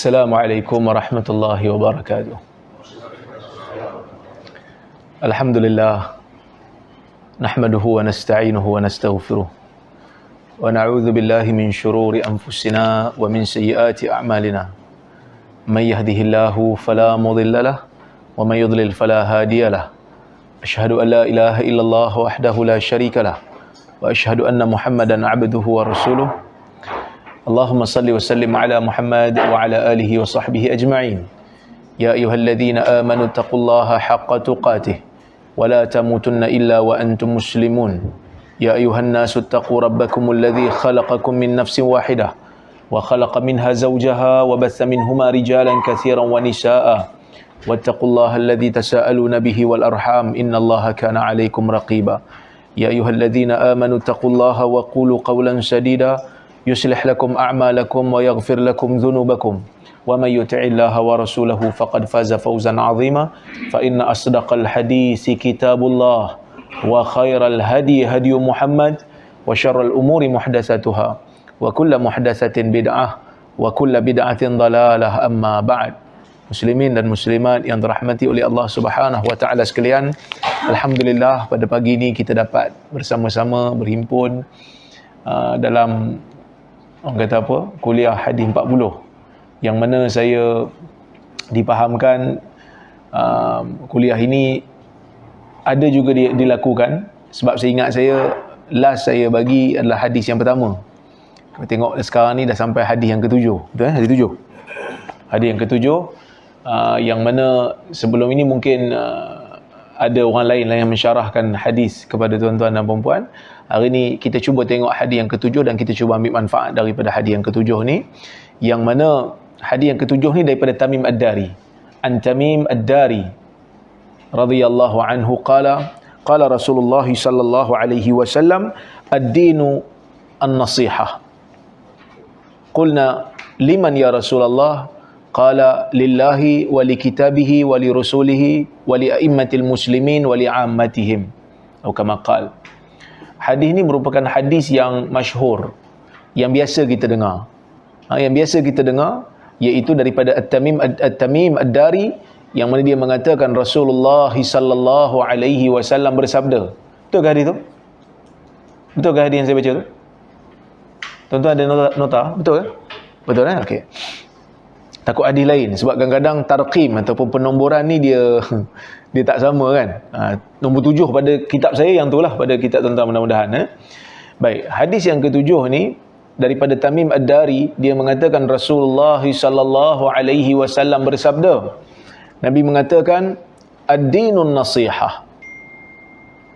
Assalamualaikum warahmatullahi wabarakatuh. Alhamdulillah, nahmaduhu wa nasta'inuhu wa nastaghfiruh, wa na'udzu billahi min shururi anfusina wa min sayyiati a'malina. May yahdihillahu fala mudilla lahu wa may yudlil fala hadiya lahu. Asyhadu an la ilaha illallah wahdahu la syarika lahu wa asyhadu anna Muhammadan 'abduhu wa rasuluh. Allahumma salli wa sallim ala Muhammad wa ala alihi wa sahbihi ajma'in. Ya ayyuhalladzina amanu taqullaha haqqa tuqatih wa la tamutunna illa wa antum muslimun. Ya ayyuhan nasu taqu rabbakumul ladzi khalaqakum min nafsin wahidah wa khalaqa minha zawjaha wa batha minhuma rijalan katsiran wa nisaa'a. Wattaqullaha alladzi tasaaluna bihi wal arham innallaha kana 'alaykum raqiba. Ya ayyuhalladzina amanu taqullaha wa qulu qawlan sadida yuslih lakum a'malakum wa yaghfir lakum dhunubakum wa may yuti'illaha wa rasulahu faqad faza fawzan 'azima. Fa inna asdaqal hadisi kitabullah wa khairal hadi hadi Muhammad wa syarral umuri muhdatsatuha wa kullu muhdatsatin bid'ah wa kullu bid'atin dhalalah. Amma ba'd. Muslimin dan muslimat yang dirahmati oleh Allah Subhanahu wa taala sekalian, alhamdulillah pada pagi ini kita dapat bersama-sama berhimpun dalam orang kata apa, kuliah hadis 40, yang mana saya dipahamkan kuliah ini ada juga dilakukan, sebab saya ingat last saya bagi adalah hadis yang pertama. Kita tengok sekarang ni dah sampai hadis yang ketujuh, betul hadis 7. Hadis yang ketujuh, yang mana sebelum ini mungkin ada orang lain yang mensyarahkan hadis kepada tuan-tuan dan puan-puan. Hari ni kita cuba tengok hadis yang ketujuh dan kita cuba ambil manfaat daripada hadis yang ketujuh ni, yang mana hadis yang ketujuh ni daripada Tamim Ad-Dari. An Tamim Ad-Dari radhiyallahu anhu qala Rasulullah sallallahu alaihi wasallam ad-dinu an-nasihah. Qulna liman ya Rasulullah? Qala lillahi wa li kitabihi wa li rasulihi wa li a'immatil muslimin wa li 'ammatihim, atau kama qala. Hadis ini merupakan hadis yang masyhur, yang biasa kita dengar. Yang biasa kita dengar iaitu daripada At-Tamim Ad-Dari, yang mana dia mengatakan Rasulullah sallallahu alaihi wasallam bersabda. Betul ke hadis tu? Betul ke hadis yang saya baca tu? Tuan-tuan ada nota? Betul ke? Betul kan? Okey. Takut hadis lain, sebab kadang-kadang tarqim ataupun penomboran ni dia tak sama kan. Nombor 7 pada kitab saya yang itulah, pada kitab tuan-tuan mudah-mudahan. Baik, hadis yang ketujuh ni daripada Tamim Ad-Dari, dia mengatakan Rasulullah sallallahu alaihi wasallam bersabda. Nabi mengatakan ad-dinun nasihah.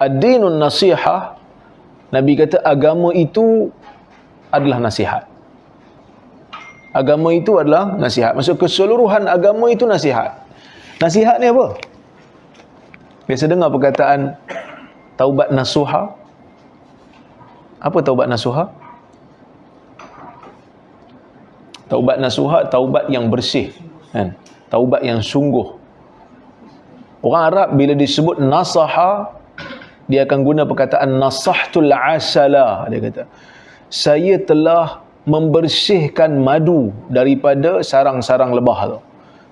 Ad-dinun nasihah, Nabi kata agama itu adalah nasihat. Agama itu adalah nasihat. Maksud keseluruhan agama itu nasihat. Nasihat ni apa? Biasa dengar perkataan taubat nasuha. Apa taubat nasuha? Taubat nasuha, taubat yang bersih, kan? Taubat yang sungguh. Orang Arab bila disebut nasaha, dia akan guna perkataan nasahtul asala. Dia kata, saya telah membersihkan madu daripada sarang-sarang lebah tu.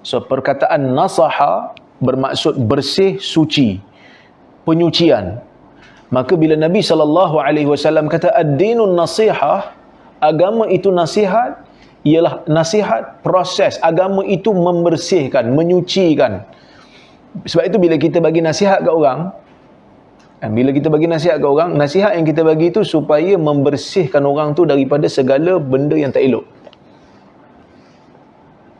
So perkataan nasaha bermaksud bersih, suci, penyucian. Maka bila Nabi SAW kata ad-dinun nasihah, agama itu nasihat, ialah nasihat proses. Agama itu membersihkan, menyucikan. Sebab itu bila kita bagi nasihat ke orang, bila kita bagi nasihat ke orang, nasihat yang kita bagi itu supaya membersihkan orang tu daripada segala benda yang tak elok.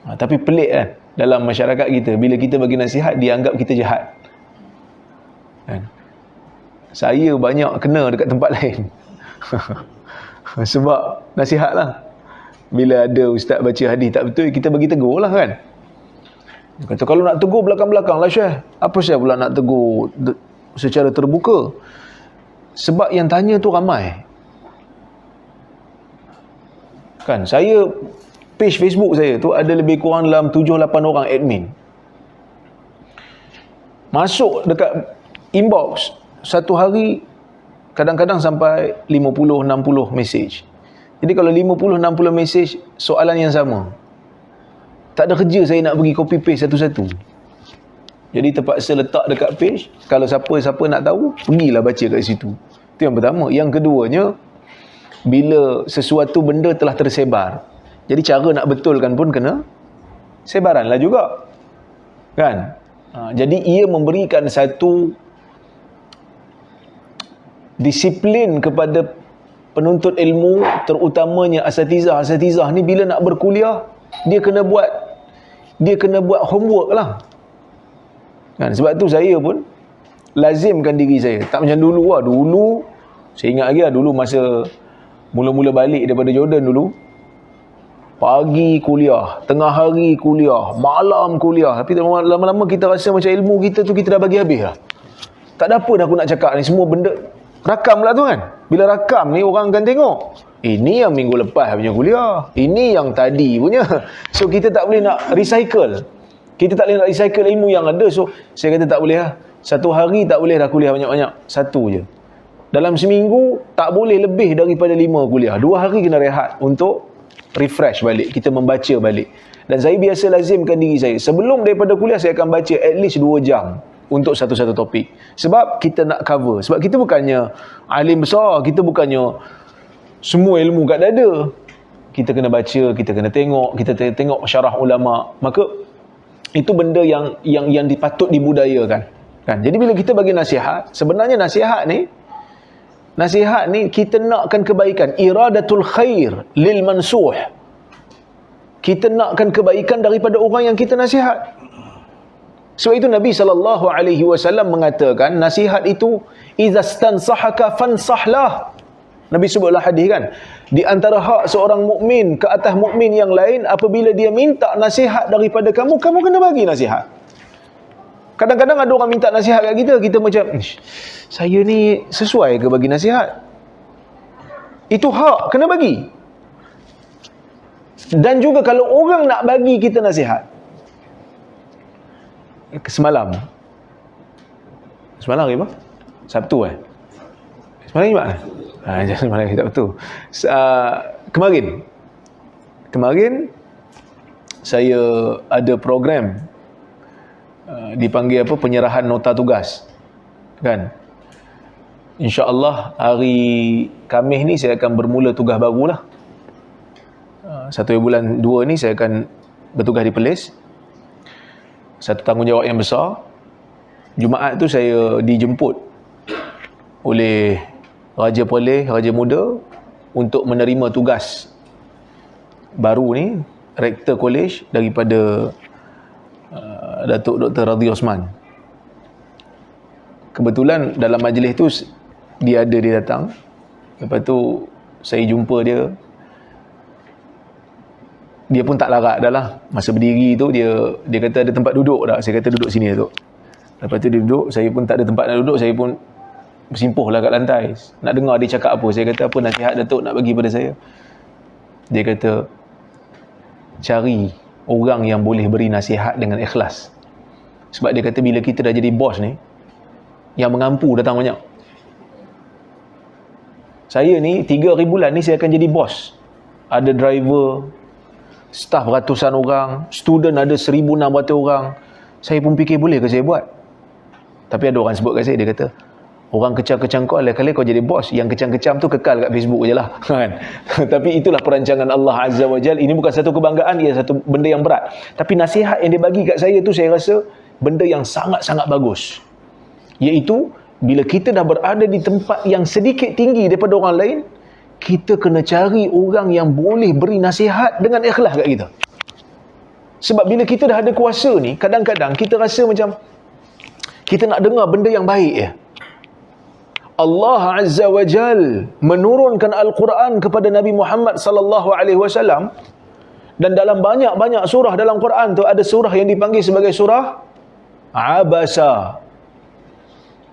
Tapi pelik kan, dalam masyarakat kita, bila kita bagi nasihat, dianggap kita jahat. Saya banyak kena dekat tempat lain. Sebab nasihat lah. Bila ada ustaz baca hadis tak betul, kita bagi tegur lah kan. Dia kata, kalau nak tegur belakang-belakang lah Syekh. Apa Syekh pula nak tegur secara terbuka? Sebab yang tanya tu ramai kan. Saya page Facebook saya tu ada lebih kurang dalam 7-8 orang admin. Masuk dekat inbox satu hari kadang-kadang sampai 50-60 message. Jadi kalau 50-60 message soalan yang sama. Tak ada kerja saya nak pergi copy paste satu-satu. Jadi terpaksa letak dekat page. Kalau siapa-siapa nak tahu, pergilah baca kat situ. Itu yang pertama. Yang keduanya, bila sesuatu benda telah tersebar, jadi cara nak betulkan pun kena sebaran lah juga. Kan? Jadi ia memberikan satu disiplin kepada penuntut ilmu, terutamanya asatizah ni bila nak berkuliah, dia kena buat homework lah. Kan? Sebab tu saya pun lazimkan diri saya. Tak macam dulu lah. Dulu, saya ingat lagi lah, dulu masa mula-mula balik daripada Jordan dulu, pagi kuliah, tengah hari kuliah, malam kuliah. Tapi lama-lama kita rasa macam ilmu kita tu kita dah bagi habis lah. Tak ada apa dah aku nak cakap ni. Semua benda rakam lah tu kan. Bila rakam ni orang akan tengok, ini yang minggu lepas punya kuliah, ini yang tadi punya. So kita tak boleh nak recycle. Kita tak boleh nak recycle ilmu yang ada. So saya kata tak boleh lah. Satu hari tak boleh dah kuliah banyak-banyak. Satu je. Dalam seminggu tak boleh lebih daripada 5 kuliah. 2 hari kena rehat untuk refresh balik. Kita membaca balik. Dan saya biasa lazimkan diri saya, sebelum daripada kuliah saya akan baca at least 2 jam untuk satu-satu topik. Sebab kita nak cover. Sebab kita bukannya alim besar. Kita bukannya semua ilmu kat dada. Kita kena baca, kita kena tengok, kita tengok syarah ulama. Maka itu benda yang dipatut dibudayakan. Kan? Jadi bila kita bagi nasihat, sebenarnya nasihat ni kita nakkan kebaikan. Iradatul khair lil mansuh. Kita nakkan kebaikan daripada orang yang kita nasihat. Sebab itu Nabi SAW mengatakan, nasihat itu idza stansahaka fansahlah. Nabi sebutlah hadis kan, di antara hak seorang mukmin ke atas mukmin yang lain, apabila dia minta nasihat daripada kamu, kamu kena bagi nasihat. Kadang-kadang ada orang minta nasihat kat kita, kita macam, saya ni sesuai ke bagi nasihat? Itu hak, kena bagi. Dan juga kalau orang nak bagi kita nasihat, semalam hari apa? Sabtu Semalam Jumaat semalam tak betul. Kemarin saya ada program dipanggil penyerahan nota tugas. Kan? InsyaAllah hari Khamis ni saya akan bermula tugas barulah. 1 bulan 2 ni saya akan bertugas di Perlis. Satu tanggungjawab yang besar. Jumaat tu saya dijemput oleh Raja Perlis, Raja Muda, untuk menerima tugas baru ni, Rektor Kolej daripada Datuk Dr. Radhi Osman. Kebetulan dalam majlis tu dia datang. Lepas tu saya jumpa dia. Dia pun tak larat dah lah. Masa berdiri tu dia kata ada tempat duduk tak? Saya kata duduk sini Datuk. Lepas tu dia duduk, saya pun tak ada tempat nak duduk, saya pun bersimpuh lah kat lantai. Nak dengar dia cakap apa. Saya kata, apa nasihat Datuk nak bagi pada saya? Dia kata, cari orang yang boleh beri nasihat dengan ikhlas. Sebab dia kata bila kita dah jadi bos ni, yang mengampu datang banyak. Saya ni 3 hari bulan ni saya akan jadi bos. Ada driver, staf ratusan orang, student ada 1,600 orang. Saya pun fikir boleh ke saya buat? Tapi ada orang sebut kat saya, dia kata, orang kecam-kecam kau lah, kali kau jadi bos, yang kecam-kecam tu kekal kat Facebook je lah. Kan? Tapi itulah perancangan Allah Azza wa Jal. Ini bukan satu kebanggaan, ia satu benda yang berat. Tapi nasihat yang dia bagi kat saya tu, saya rasa benda yang sangat-sangat bagus. Iaitu, bila kita dah berada di tempat yang sedikit tinggi daripada orang lain, kita kena cari orang yang boleh beri nasihat dengan ikhlas kat kita. Sebab bila kita dah ada kuasa ni, kadang-kadang kita rasa macam kita nak dengar benda yang baik ya. Allah Azza wa Jal menurunkan Al-Quran kepada Nabi Muhammad sallallahu alaihi wasallam, dan dalam banyak-banyak surah dalam Quran tu ada surah yang dipanggil sebagai surah Abasa.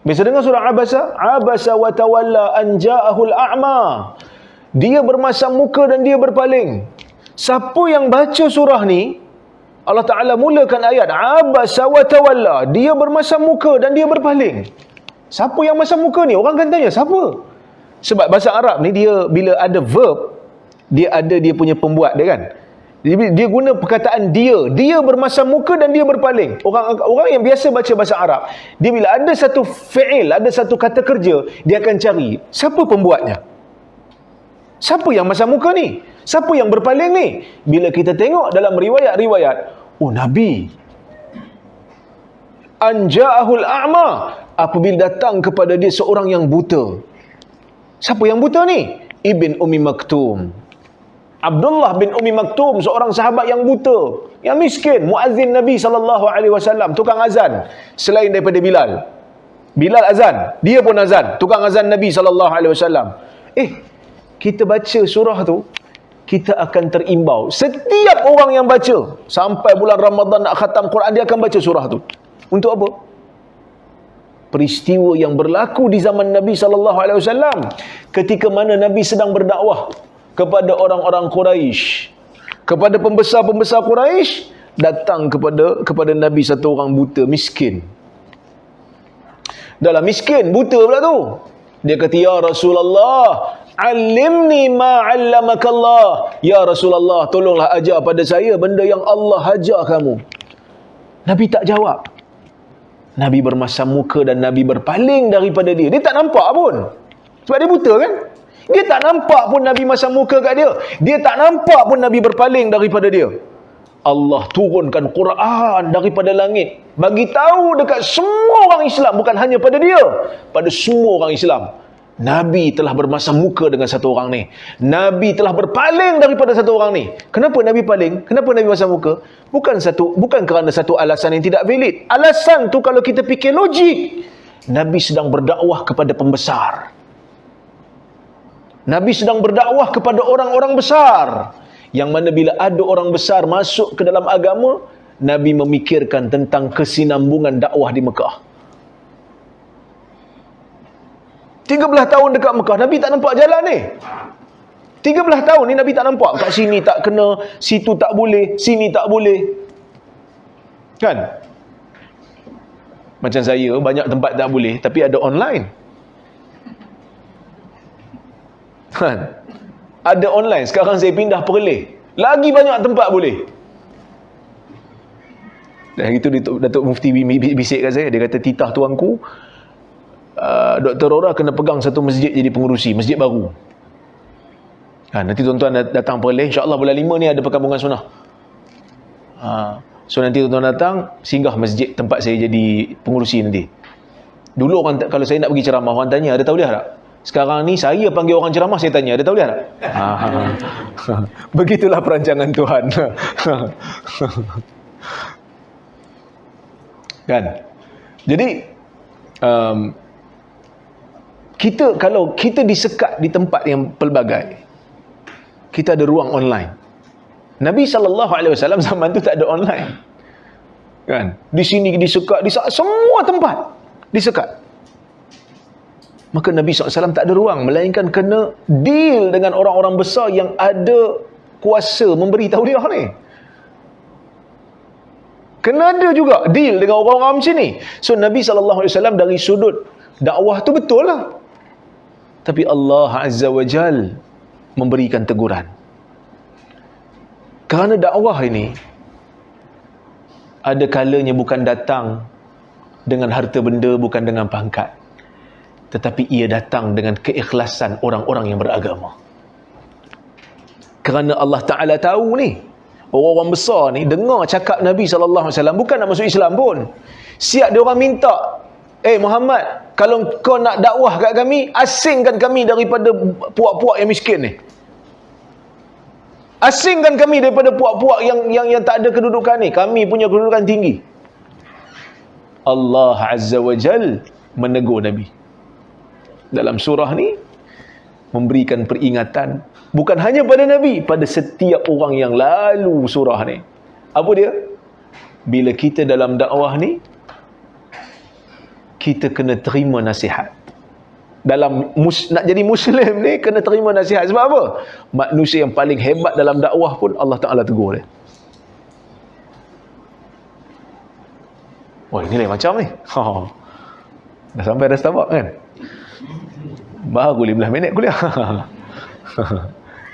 Biasa dengar surah Abasa? Abasa wa tawalla an ja'ahul a'ma. Dia bermasam muka dan dia berpaling. Siapa yang baca surah ni, Allah Ta'ala mulakan ayat Abasa wa tawalla. Dia bermasam muka dan dia berpaling. Siapa yang masam muka ni? Orang akan tanya, siapa? Sebab bahasa Arab ni, dia bila ada verb, dia ada dia punya pembuat dia kan. Jadi dia guna perkataan dia bermasam muka dan dia berpaling. Orang yang biasa baca bahasa Arab, dia bila ada satu fi'il, ada satu kata kerja, dia akan cari siapa pembuatnya. Siapa yang masam muka ni? Siapa yang berpaling ni? Bila kita tengok dalam riwayat-riwayat, oh Nabi anja'ahul a'ma, apabila datang kepada dia seorang yang buta. Siapa yang buta ni? Ibn Ummi Maktum. Abdullah bin Ummi Maktum, seorang sahabat yang buta, yang miskin, muazzin Nabi SAW, tukang azan selain daripada Bilal. Bilal azan, dia pun azan, tukang azan Nabi SAW. Kita baca surah tu, kita akan terimbau. Setiap orang yang baca sampai bulan Ramadan nak khatam Quran, dia akan baca surah tu. Untuk apa? Peristiwa yang berlaku di zaman Nabi SAW, ketika mana Nabi sedang berdakwah kepada orang-orang Quraisy, kepada pembesar-pembesar Quraisy, datang kepada Nabi satu orang buta, miskin. Dalam miskin, buta pula tu. Dia kata, ya Rasulullah, alimni ma 'allamakallah. Ya Rasulullah, tolonglah ajar pada saya benda yang Allah ajar kamu. Nabi tak jawab. Nabi bermasam muka dan Nabi berpaling daripada dia. Dia tak nampak pun. Sebab dia buta kan? Dia tak nampak pun Nabi masam muka kat dia. Dia tak nampak pun Nabi berpaling daripada dia. Allah turunkan Quran daripada langit, bagi tahu dekat semua orang Islam, bukan hanya pada dia, pada semua orang Islam, Nabi telah bermasam muka dengan satu orang ni. Nabi telah berpaling daripada satu orang ni. Kenapa Nabi paling? Kenapa Nabi masam muka? Bukan kerana satu alasan yang tidak valid. Alasan tu kalau kita fikir logik, Nabi sedang berdakwah kepada pembesar. Nabi sedang berdakwah kepada orang-orang besar, yang mana bila ada orang besar masuk ke dalam agama, Nabi memikirkan tentang kesinambungan dakwah di Mekah. 13 tahun dekat Mekah, Nabi tak nampak jalan ni. 13 tahun ni Nabi tak nampak. Kat sini tak kena, situ tak boleh, sini tak boleh. Kan? Macam saya, banyak tempat tak boleh, tapi ada online. Kan? Ada online. Sekarang saya pindah Perlis, lagi banyak tempat boleh. Dan itu Datuk Mufti bisik kat saya. Dia kata, titah tuanku, Dr. Rora kena pegang satu masjid jadi pengurusi, masjid baru. Nanti tuan-tuan datang Perlis, insyaAllah bulan 5 ni ada perkampungan sunnah. So nanti tuan-tuan datang, singgah masjid tempat saya jadi pengurusi nanti. Dulu orang, kalau saya nak pergi ceramah, orang tanya, ada tauliah tak? Sekarang ni saya panggil orang ceramah, saya tanya, ada tauliah tak? Begitulah perancangan Tuhan. Kan? Jadi kalau kita disekat di tempat yang pelbagai, kita ada ruang online. Nabi SAW zaman tu tak ada online. Kan? Di sini disekat, di semua tempat disekat. Maka Nabi SAW tak ada ruang, melainkan kena deal dengan orang-orang besar yang ada kuasa memberi tauliah ni. Kena ada juga deal dengan orang-orang macam ni. So Nabi SAW dari sudut dakwah tu betul lah, tapi Allah Azza wa Jal memberikan teguran. Kerana dakwah ini ada kalanya bukan datang dengan harta benda, bukan dengan pangkat, tetapi ia datang dengan keikhlasan orang-orang yang beragama. Kerana Allah Ta'ala tahu ni, orang-orang besar ni dengar cakap Nabi SAW, bukan nak masuk Islam pun. Siap dia orang minta, Muhammad, kalau kau nak dakwah kat kami, asingkan kami daripada puak-puak yang miskin ni. Asingkan kami daripada puak-puak yang tak ada kedudukan ni. Kami punya kedudukan tinggi. Allah Azza wa Jal menegur Nabi dalam surah ni, memberikan peringatan bukan hanya pada Nabi, pada setiap orang yang lalu surah ni. Apa dia? Bila kita dalam dakwah ni, kita kena terima nasihat. Nak jadi Muslim ni, kena terima nasihat. Sebab apa? Manusia yang paling hebat dalam dakwah pun Allah Ta'ala tegur dia. Wah, ini lain macam ni. Dah sampai dah Starbucks kan? Baru 15 minit kuliah.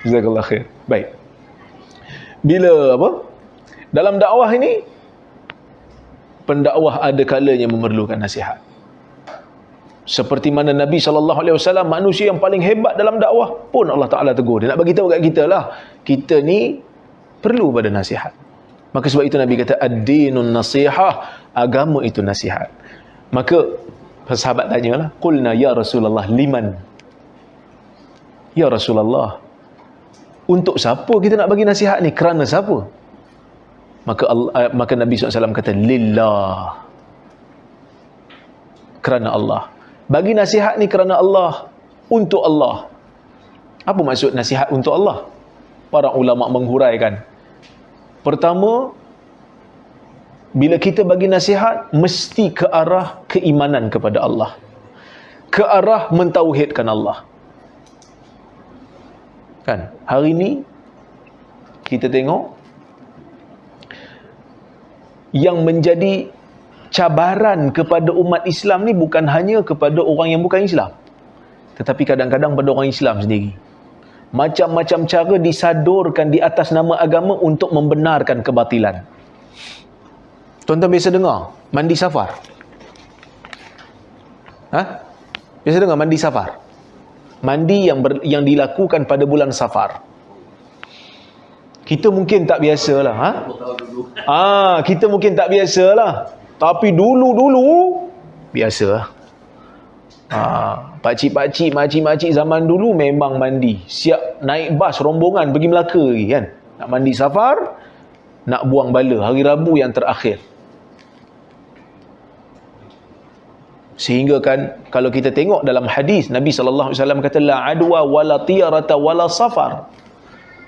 Jazakallah khair. Baik. Bila apa? Dalam dakwah ini, pendakwah ada kalanya memerlukan nasihat. Seperti mana Nabi SAW, manusia yang paling hebat dalam dakwah pun Allah Ta'ala tegur. Dia nak bagi tahu kat kita lah, kita ni perlu pada nasihat. Maka sebab itu Nabi kata, ad-dinun nasihah, agama itu nasihat. Maka sahabat tanyalah, qulna ya Rasulullah liman? Ya Rasulullah, untuk siapa kita nak bagi nasihat ni? Kerana siapa? Maka Nabi SAW kata, lillah, kerana Allah. Bagi nasihat ni kerana Allah, untuk Allah. Apa maksud nasihat untuk Allah? Para ulama menghuraikan. Pertama, bila kita bagi nasihat, mesti ke arah keimanan kepada Allah, ke arah mentauhidkan Allah. Kan, hari ni kita tengok yang menjadi cabaran kepada umat Islam ni bukan hanya kepada orang yang bukan Islam, tetapi kadang-kadang pada orang Islam sendiri. Macam-macam cara disadurkan di atas nama agama untuk membenarkan kebatilan. Tuan-tuan biasa dengar mandi safar? Biasa dengar mandi safar? Mandi yang dilakukan pada bulan safar. Kita mungkin tak biasalah. Kita mungkin tak biasalah. Tapi dulu biasa. Pakcik-pakcik, makcik-makcik zaman dulu memang mandi. Siap naik bas rombongan pergi Melaka lagi kan. Nak mandi safar, nak buang bala hari Rabu yang terakhir. Sehingga kan kalau kita tengok dalam hadis Nabi SAW kata, la adwa wala tiyarata wala safar.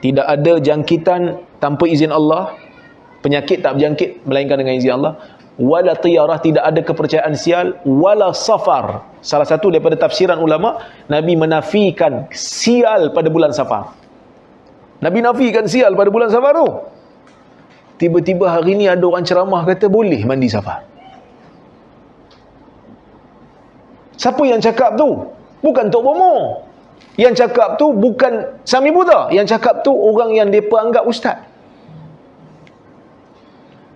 Tidak ada jangkitan tanpa izin Allah, penyakit tak berjangkit melainkan dengan izin Allah. Wala tiyarah, tidak ada kepercayaan sial. Wala safar, salah satu daripada tafsiran ulama, Nabi menafikan sial pada bulan safar. Nabi nafikan sial pada bulan safar tu. Tiba-tiba hari ni ada orang ceramah kata boleh mandi safar. Siapa yang cakap tu? Bukan Tok Bomo. Yang cakap tu bukan Sami Buddha. Yang cakap tu orang yang mereka anggap ustaz.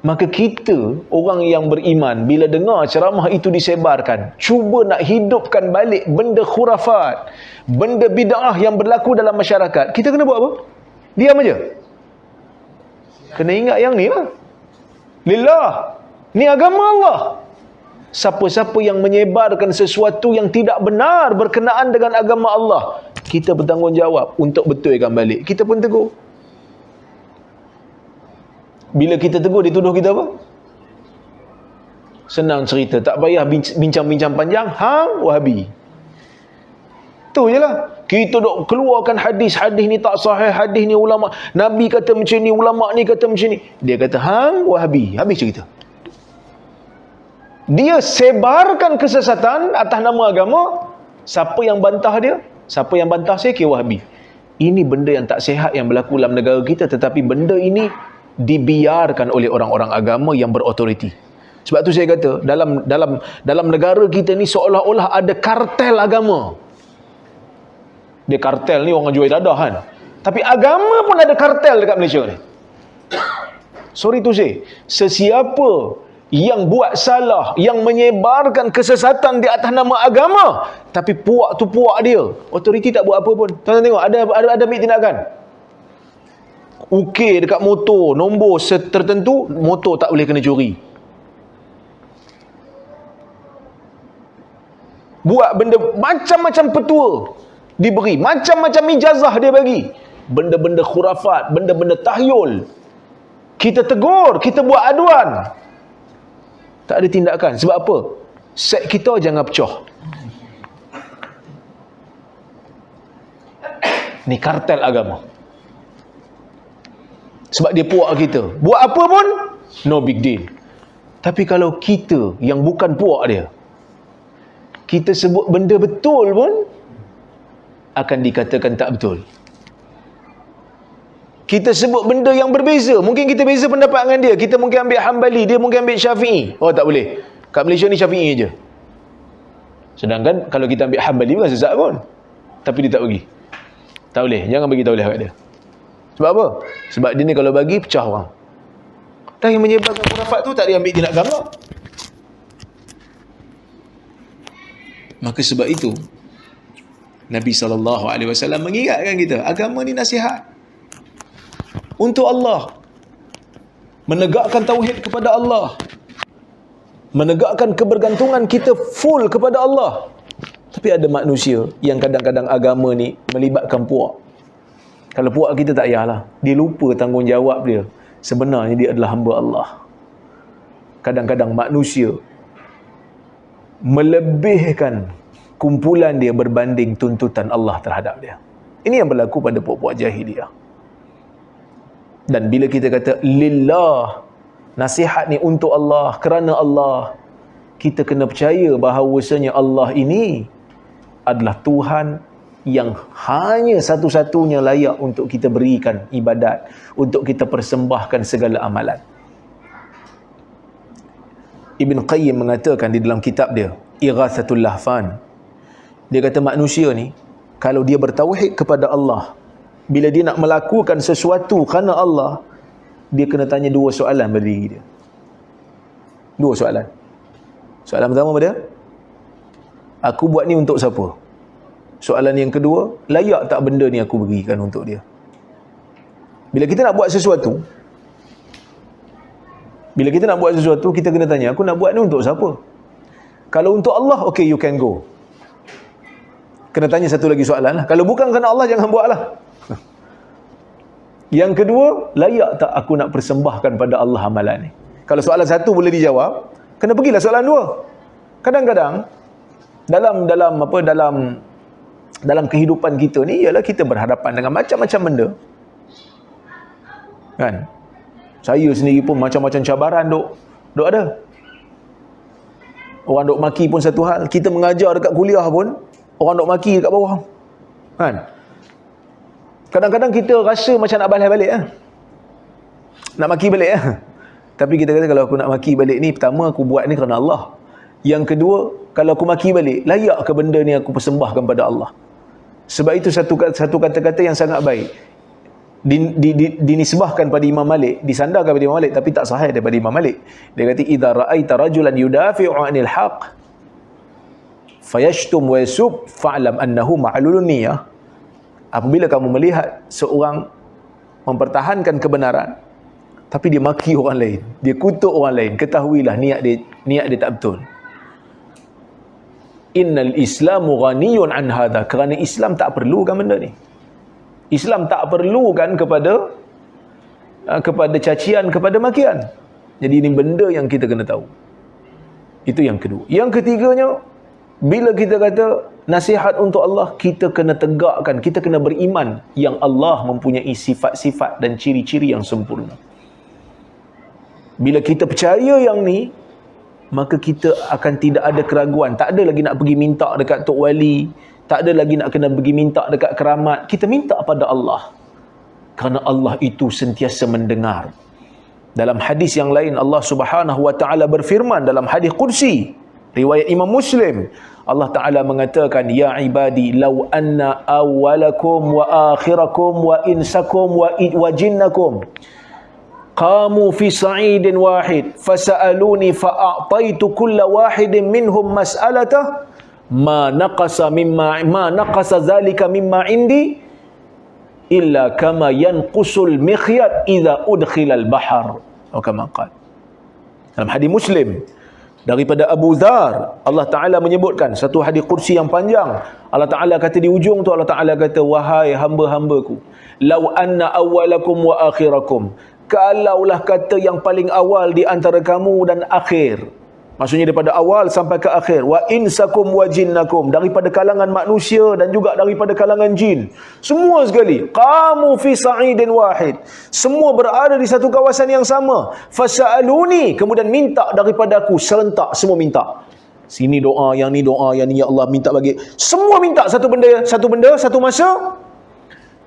Maka kita, orang yang beriman, bila dengar ceramah itu disebarkan, cuba nak hidupkan balik benda khurafat, benda bid'ah yang berlaku dalam masyarakat, kita kena buat apa? Diam aja? Kena ingat yang ni lah. Lillah, ni agama Allah. Siapa-siapa yang menyebarkan sesuatu yang tidak benar berkenaan dengan agama Allah, kita bertanggungjawab untuk betulkan balik. Kita pun tegur. Bila kita tegur, dia tuduh kita apa? Senang cerita, tak payah bincang-bincang panjang. Hang Wahabi. Tu je lah. Kita dok keluarkan hadis-hadis ni tak sahih, hadis ni ulama, Nabi kata macam ni, ulama ni kata macam ni. Dia kata hang Wahabi. Habis cerita. Dia sebarkan kesesatan atas nama agama. Siapa yang bantah dia? Siapa yang bantah saya? Wahabi. Ini benda yang tak sihat yang berlaku dalam negara kita, tetapi benda ini dibiarkan oleh orang-orang agama yang berautoriti. Sebab tu saya kata, dalam negara kita ni seolah-olah ada kartel agama. Dia kartel ni orang jual dadah kan. Tapi agama pun ada kartel dekat Malaysia ni. Sorry to say, sesiapa yang buat salah, yang menyebarkan kesesatan di atas nama agama, tapi puak tu puak dia, autoriti tak buat apa pun. Tuan-tuan tengok, ada ambil tindakan. Ukir dekat motor, nombor tertentu, motor tak boleh kena curi. Buat benda, macam-macam petua diberi, macam-macam ijazah dia bagi. Benda-benda khurafat, benda-benda tahyul. Kita tegur, kita buat aduan. Tak ada tindakan. Sebab apa? Set kita jangan pecah. Ni kartel agama. Sebab dia puak kita. Buat apa pun, no big deal. Tapi kalau kita yang bukan puak dia, kita sebut benda betul pun, akan dikatakan tak betul. Kita sebut benda yang berbeza, mungkin kita beza pendapat dengan dia. Kita mungkin ambil Hanbali, dia mungkin ambil Syafi'i. Oh tak boleh. Kat Malaysia ni Syafi'i je. Sedangkan kalau kita ambil Hanbali bukan sesat pun. Tapi dia tak bagi. Tak boleh. Jangan bagi tak boleh kat dia. Sebab apa? Sebab dia ni kalau bagi, pecah orang. Dan yang menyebarkan khurafat tu tak dia ambil, dia nak gambar. Maka sebab itu Nabi SAW mengingatkan kita, agama ni nasihat untuk Allah, menegakkan tauhid kepada Allah, menegakkan kebergantungan kita full kepada Allah. Tapi ada manusia yang kadang-kadang agama ni melibatkan puak. Kalau puak kita tak payahlah, dia lupa tanggungjawab dia. Sebenarnya dia adalah hamba Allah. Kadang-kadang manusia melebihkan kumpulan dia berbanding tuntutan Allah terhadap dia. Ini yang berlaku pada puak-puak jahiliah. Dan bila kita kata lillah, nasihat ni untuk Allah, kerana Allah, kita kena percaya bahawasanya Allah ini adalah Tuhan yang hanya satu-satunya layak untuk kita berikan ibadat, untuk kita persembahkan segala amalan. Ibn Qayyim mengatakan di dalam kitab dia, Ighathatul Lahfan, dia kata manusia ni, kalau dia bertauhid kepada Allah, bila dia nak melakukan sesuatu kerana Allah, dia kena tanya dua soalan pada diri dia. Dua soalan. Soalan pertama pada, aku buat ni untuk siapa? Soalan yang kedua, layak tak benda ni aku berikan untuk dia? Bila kita nak buat sesuatu, kita kena tanya, aku nak buat ni untuk siapa? Kalau untuk Allah, okay, you can go. Kena tanya satu lagi soalan lah. Kalau bukan kerana Allah, jangan buat lah. Yang kedua, layak tak aku nak persembahkan pada Allah amalan ni? Kalau soalan satu boleh dijawab, kena pergilah soalan dua. Kadang-kadang dalam kehidupan kita ni, ialah kita berhadapan dengan macam-macam benda. Kan? Saya sendiri pun macam-macam cabaran duk ada. Orang duk maki pun satu hal. Kita mengajar dekat kuliah pun, orang duk maki dekat bawah. Kan? Kadang-kadang kita rasa macam nak balas balik. Nak maki balik. Tapi kita kata, kalau aku nak maki balik ni, pertama aku buat ni kerana Allah. Yang kedua, kalau aku maki balik, layak ke benda ni aku persembahkan pada Allah? Sebab itu satu kata-kata yang sangat baik dinisbahkan pada Imam Malik, disandarkan pada Imam Malik, tapi tak sahih daripada Imam Malik. Dia kata, idza ra'aita rajulan yudafi'u 'anil haqq fayashtum wa yasub fa'lam annahu ma'lulun niyyah. Apabila kamu melihat seorang mempertahankan kebenaran tapi dia maki orang lain, dia kutuk orang lain, ketahuilah niat dia tak betul. Innal islamu ghaniyun an hadha, kerana Islam tak perlukan benda ni. Islam tak perlukan kepada cacian, kepada makian. Jadi ini benda yang kita kena tahu. Itu yang kedua. Yang ketiganya, bila kita kata nasihat untuk Allah, kita kena tegakkan, kita kena beriman yang Allah mempunyai sifat-sifat dan ciri-ciri yang sempurna. Bila kita percaya yang ni, maka kita akan tidak ada keraguan. Tak ada lagi nak pergi minta dekat Tok Wali, tak ada lagi nak kena pergi minta dekat keramat. Kita minta pada Allah, kerana Allah itu sentiasa mendengar. Dalam hadis yang lain, Allah Subhanahu wa taala berfirman dalam hadis qudsi riwayat Imam Muslim, Allah Taala mengatakan, ya ibadi law anna awwalakum wa akhirakum wa insakum wa jinnakum qamu fi sa'idin wahid fasa'aluni fa'ataitu kulla wahidin minhum mas'alatah ma naqasa zalika mimma indi illa kama yanqusul mikhyat idza udkhilal bahr, atau kama qala. Dalam hadis Muslim daripada Abu Dzar, Allah Taala menyebutkan satu hadis qudsi yang panjang. Allah Taala kata di ujung tu, Allah Taala kata, wahai hamba-hambaku, law anna awwalakum wa akhirakum, kalaulah kata yang paling awal di antara kamu dan akhir, maksudnya daripada awal sampai ke akhir, wa insakum wa jinnakum, daripada kalangan manusia dan juga daripada kalangan jin, semua sekali, qamu fi sa'idin wahid, semua berada di satu kawasan yang sama, fasa'aluni, kemudian minta daripada aku serentak, semua minta. Sini doa, yang ni doa, yang ni ya Allah minta bagi. Semua minta satu benda, satu masa.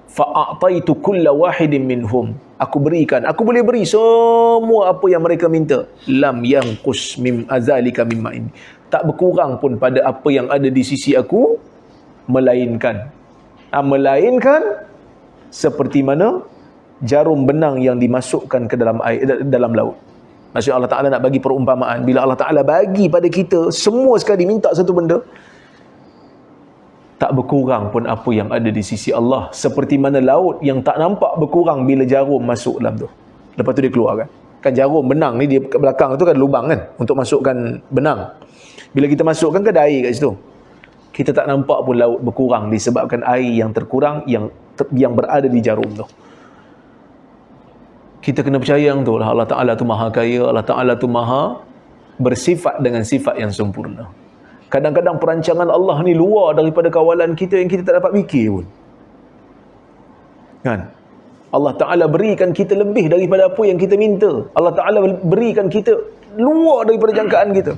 Fa'ataitu kulla wahidin minhum, aku berikan, aku boleh beri semua apa yang mereka minta. Lam yanqus mim azalika mimma ini, tak berkurang pun pada apa yang ada di sisi aku, melainkan seperti mana jarum benang yang dimasukkan ke dalam air, dalam laut. Maksudnya Allah Ta'ala nak bagi perumpamaan, bila Allah Ta'ala bagi pada kita semua sekali minta satu benda, tak berkurang pun apa yang ada di sisi Allah, seperti mana laut yang tak nampak berkurang bila jarum masuk dalam tu. Lepas tu dia keluar kan jarum benang ni, dia kat belakang tu kan lubang kan untuk masukkan benang. Bila kita masukkan kan ada air kat situ, kita tak nampak pun laut berkurang disebabkan air yang terkurang yang berada di jarum tu. Kita kena percaya yang tu lah, Allah Ta'ala tu maha kaya, Allah Ta'ala tu maha bersifat dengan sifat yang sempurna. Kadang-kadang perancangan Allah ni luar daripada kawalan kita yang kita tak dapat fikir pun. Kan? Allah Ta'ala berikan kita lebih daripada apa yang kita minta. Allah Ta'ala berikan kita luar daripada jangkaan kita.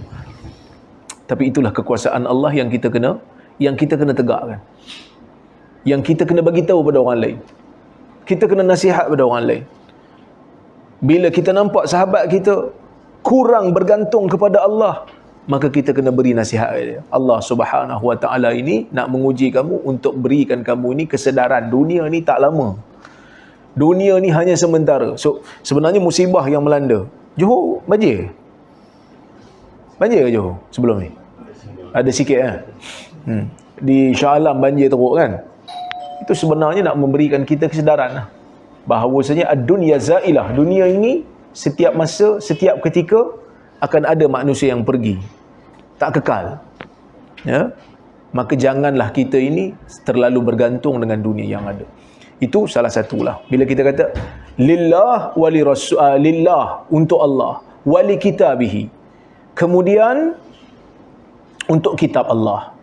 Tapi itulah kekuasaan Allah yang kita kena tegakkan. Yang kita kena bagi tahu pada orang lain. Kita kena nasihat pada orang lain. Bila kita nampak sahabat kita kurang bergantung kepada Allah, maka kita kena beri nasihat dia. Allah Subhanahu Wa Ta'ala ini nak menguji kamu untuk berikan kamu ni kesedaran. Dunia ni tak lama. Dunia ni hanya sementara. So, sebenarnya musibah yang melanda. Johor banjir? Banjir ke Johor sebelum ni? Ada sikit kan? Di Shah Alam banjir teruk kan? Itu sebenarnya nak memberikan kita kesedaran lah. Bahawasanya ad-dunya zailah. Dunia ini setiap masa, setiap ketika akan ada manusia yang pergi. Tak kekal. Ya? Maka janganlah kita ini terlalu bergantung dengan dunia yang ada. Itu salah satulah. Bila kita kata lillah wali rasul, lillah untuk Allah, wali kitabihi. Kemudian untuk kitab Allah.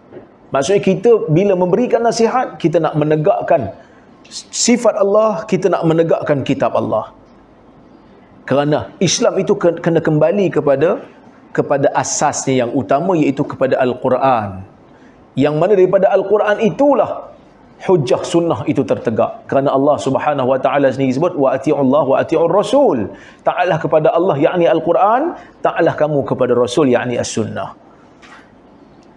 Maksudnya kita bila memberikan nasihat, kita nak menegakkan sifat Allah, kita nak menegakkan kitab Allah. Kerana Islam itu kena kembali kepada asasnya yang utama, iaitu kepada Al-Quran. Yang mana daripada Al-Quran itulah hujjah sunnah itu tertegak. Kerana Allah Subhanahu Wa Ta'ala sendiri sebut wa ati'ullah wa ati'ur rasul. Ta'alah kepada Allah yakni Al-Quran, ta'alah kamu kepada Rasul yakni As-Sunnah.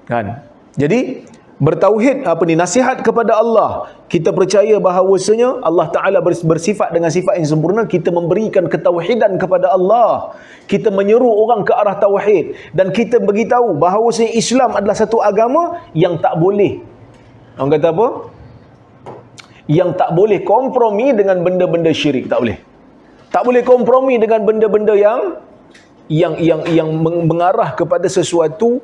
Kan? Jadi bertauhid nasihat kepada Allah. Kita percaya bahawasanya Allah Ta'ala bersifat dengan sifat yang sempurna. Kita memberikan ketauhidan kepada Allah. Kita menyeru orang ke arah tauhid. Dan kita beritahu bahawasanya Islam adalah satu agama yang tak boleh, orang kata apa? Yang tak boleh kompromi dengan benda-benda syirik. Tak boleh. Tak boleh kompromi dengan benda-benda yang mengarah kepada sesuatu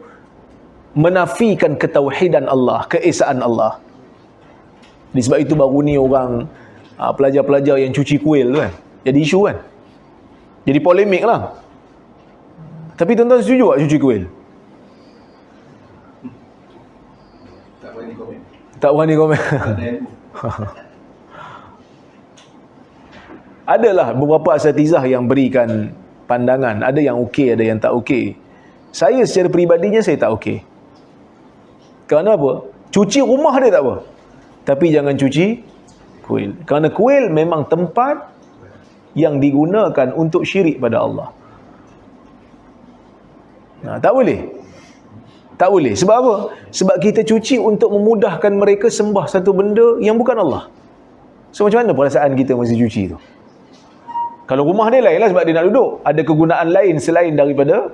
menafikan ketauhidan Allah, keesaan Allah. Sebab itu baru ni orang pelajar-pelajar yang cuci kuil tu kan, jadi isu kan, jadi polemik lah. Tapi tuan-tuan setuju tak cuci kuil? Tak berani komen. Adalah beberapa asatizah yang berikan pandangan, ada yang okey, ada yang tak okey. Saya secara peribadinya saya tak okey. Kerana apa? Cuci rumah dia tak apa, tapi jangan cuci kuil. Kerana kuil memang tempat yang digunakan untuk syirik pada Allah. Tak boleh. Tak boleh. Sebab apa? Sebab kita cuci untuk memudahkan mereka sembah satu benda yang bukan Allah. So macam mana perasaan kita masa cuci tu? Kalau rumah dia lain lah, sebab dia nak duduk, ada kegunaan lain selain daripada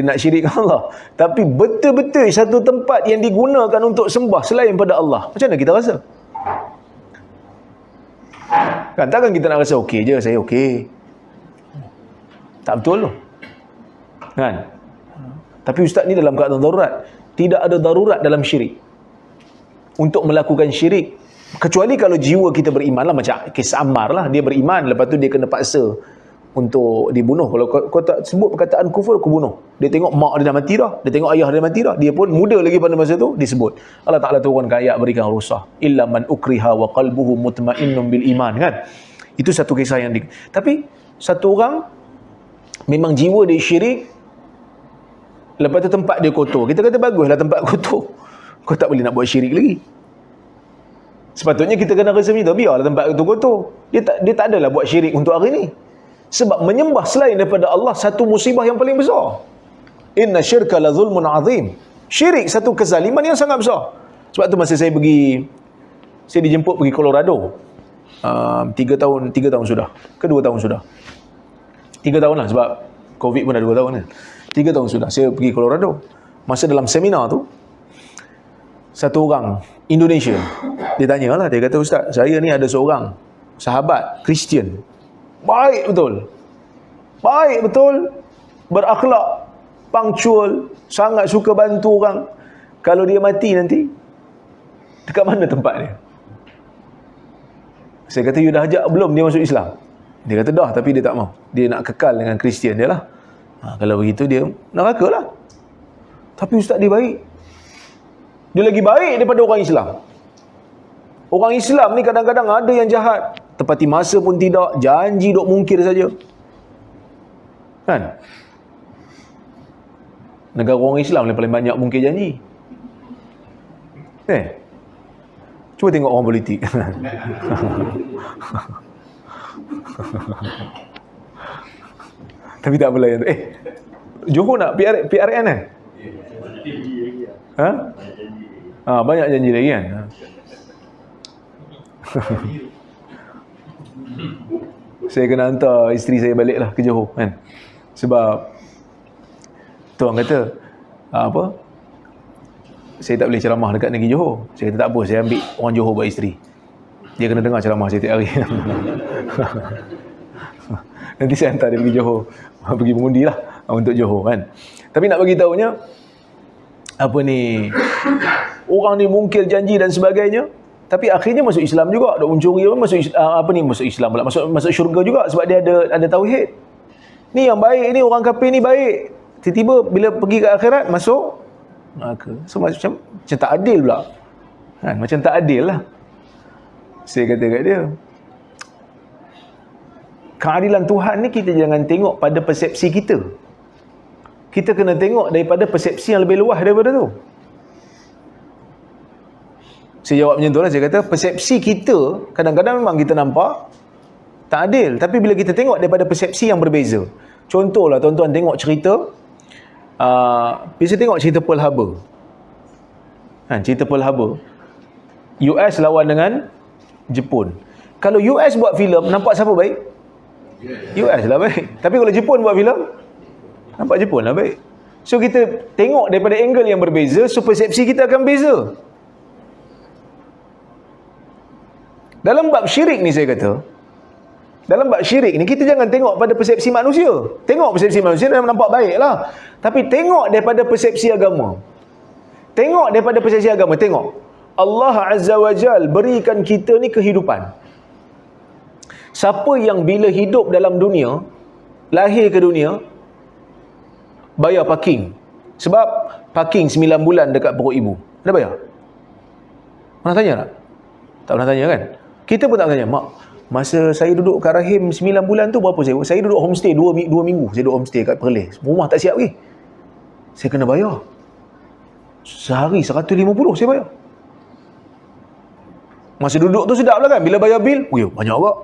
nak syirikkan Allah. Tapi betul-betul satu tempat yang digunakan untuk sembah selain pada Allah, macam mana kita rasa? Kan takkan kita nak rasa okey je, saya okey. Tak betul tu. Kan? Tapi ustaz ni dalam keadaan darurat. Tidak ada darurat dalam syirik untuk melakukan syirik, kecuali kalau jiwa kita beriman lah. Macam kes Ammar lah, dia beriman, lepas tu dia kena paksa untuk dibunuh. Kalau kau tak sebut perkataan kufur, aku bunuh. Dia tengok mak dia dah mati dah, dia tengok ayah dia dah mati dah, dia pun muda lagi pada masa tu, disebut. Allah Ta'ala turunkan ayat berikan rukhsah, illa man ukriha wa qalbuhu mutmainnun bil iman, kan? Itu satu kisah yang tapi satu orang memang jiwa dia syirik, lepas tu tempat dia kotor. Kita kata baguslah tempat kotor, kau tak boleh nak buat syirik lagi. Sepatutnya kita kena rasa macam tu, biarlah tempat itu kotor. Dia tak adalah buat syirik untuk hari ni. Sebab menyembah selain daripada Allah satu musibah yang paling besar. Inna syirka la zulmun azim. Syirik satu kezaliman yang sangat besar. Sebab tu masa saya dijemput pergi Colorado. 3 tahun sudah ke 2 tahun sudah, 3 tahun lah, sebab Covid pun dah 2 tahun kan. 3 tahun sudah saya pergi Colorado. Masa dalam seminar tu, satu orang Indonesia, dia tanya lah, dia kata, "Ustaz, saya ni ada seorang sahabat Kristian, baik betul, berakhlak, punctual, sangat suka bantu orang. Kalau dia mati nanti, dekat mana tempat dia?" Saya kata, "You dah ajak belum dia masuk Islam?" Dia kata, "Dah, tapi dia tak mau. Dia nak kekal dengan Kristian dia lah." Kalau begitu dia neraka lah. Tapi ustaz dia baik. Dia lagi baik daripada orang Islam. Orang Islam ni kadang-kadang ada yang jahat, tepati masa pun tidak, janji duk mungkir saja. Kan? Negara orang Islam yang paling banyak mungkir janji. Cuba tengok orang politik. Tapi tak apalah yang tu. Johor nak PRN kan? Banyak janji lagi kan? Saya kena hantar isteri saya balik lah ke Johor kan? Sebab tu orang kata saya tak boleh ceramah dekat negeri Johor. Saya kata tak apa, saya ambil orang Johor buat isteri. Dia kena dengar ceramah saya tiap hari. Nanti saya hantar dia pergi Johor, pergi mengundi lah untuk Johor kan. Tapi nak bagi tahunya, orang ni mungkir janji dan sebagainya, tapi akhirnya masuk Islam juga. Dok mencuri pun masuk Islam pula, masuk syurga juga, sebab dia ada tauhid. Ni yang baik ni, orang kafir ni baik, tiba-tiba bila pergi ke akhirat masuk neraka. So macam tak adil pula kan? Macam tak adil lah. Saya kata kat dia, keadilan Tuhan ni kita jangan tengok pada persepsi kita. Kita kena tengok daripada persepsi yang lebih luas daripada tu. Saya jawab macam tu lah. Saya kata persepsi kita kadang-kadang memang kita nampak tak adil, tapi bila kita tengok daripada persepsi yang berbeza. Contohlah tuan-tuan tengok cerita, biasa tengok cerita Pearl Harbor kan? Cerita Pearl Harbor, US lawan dengan Jepun. Kalau US buat filem, nampak siapa baik? US lah baik. Tapi kalau Jepun buat filem, nampak Jepun lah baik. So kita tengok daripada angle yang berbeza, so persepsi kita akan beza. Dalam bab syirik ni saya kata, dalam bab syirik ni kita jangan tengok pada persepsi manusia. Tengok persepsi manusia dan nampak baik lah, tapi tengok daripada persepsi agama. Tengok daripada persepsi agama. Tengok Allah Azza wa Jal berikan kita ni kehidupan. Siapa yang bila hidup dalam dunia, lahir ke dunia, bayar parking. Sebab parking 9 bulan dekat perut ibu, ada bayar? Pernah tanya tak? Tak pernah tanya kan? Kita pun tak tanya, "Mak, masa saya duduk kat rahim 9 bulan tu berapa saya?" Saya duduk homestay 2 minggu. Saya duduk homestay kat Perlis. Rumah tak siap lagi. Saya kena bayar. Sehari 150 saya bayar. Masa duduk tu sedap lah kan? Bila bayar bil, banyak agak.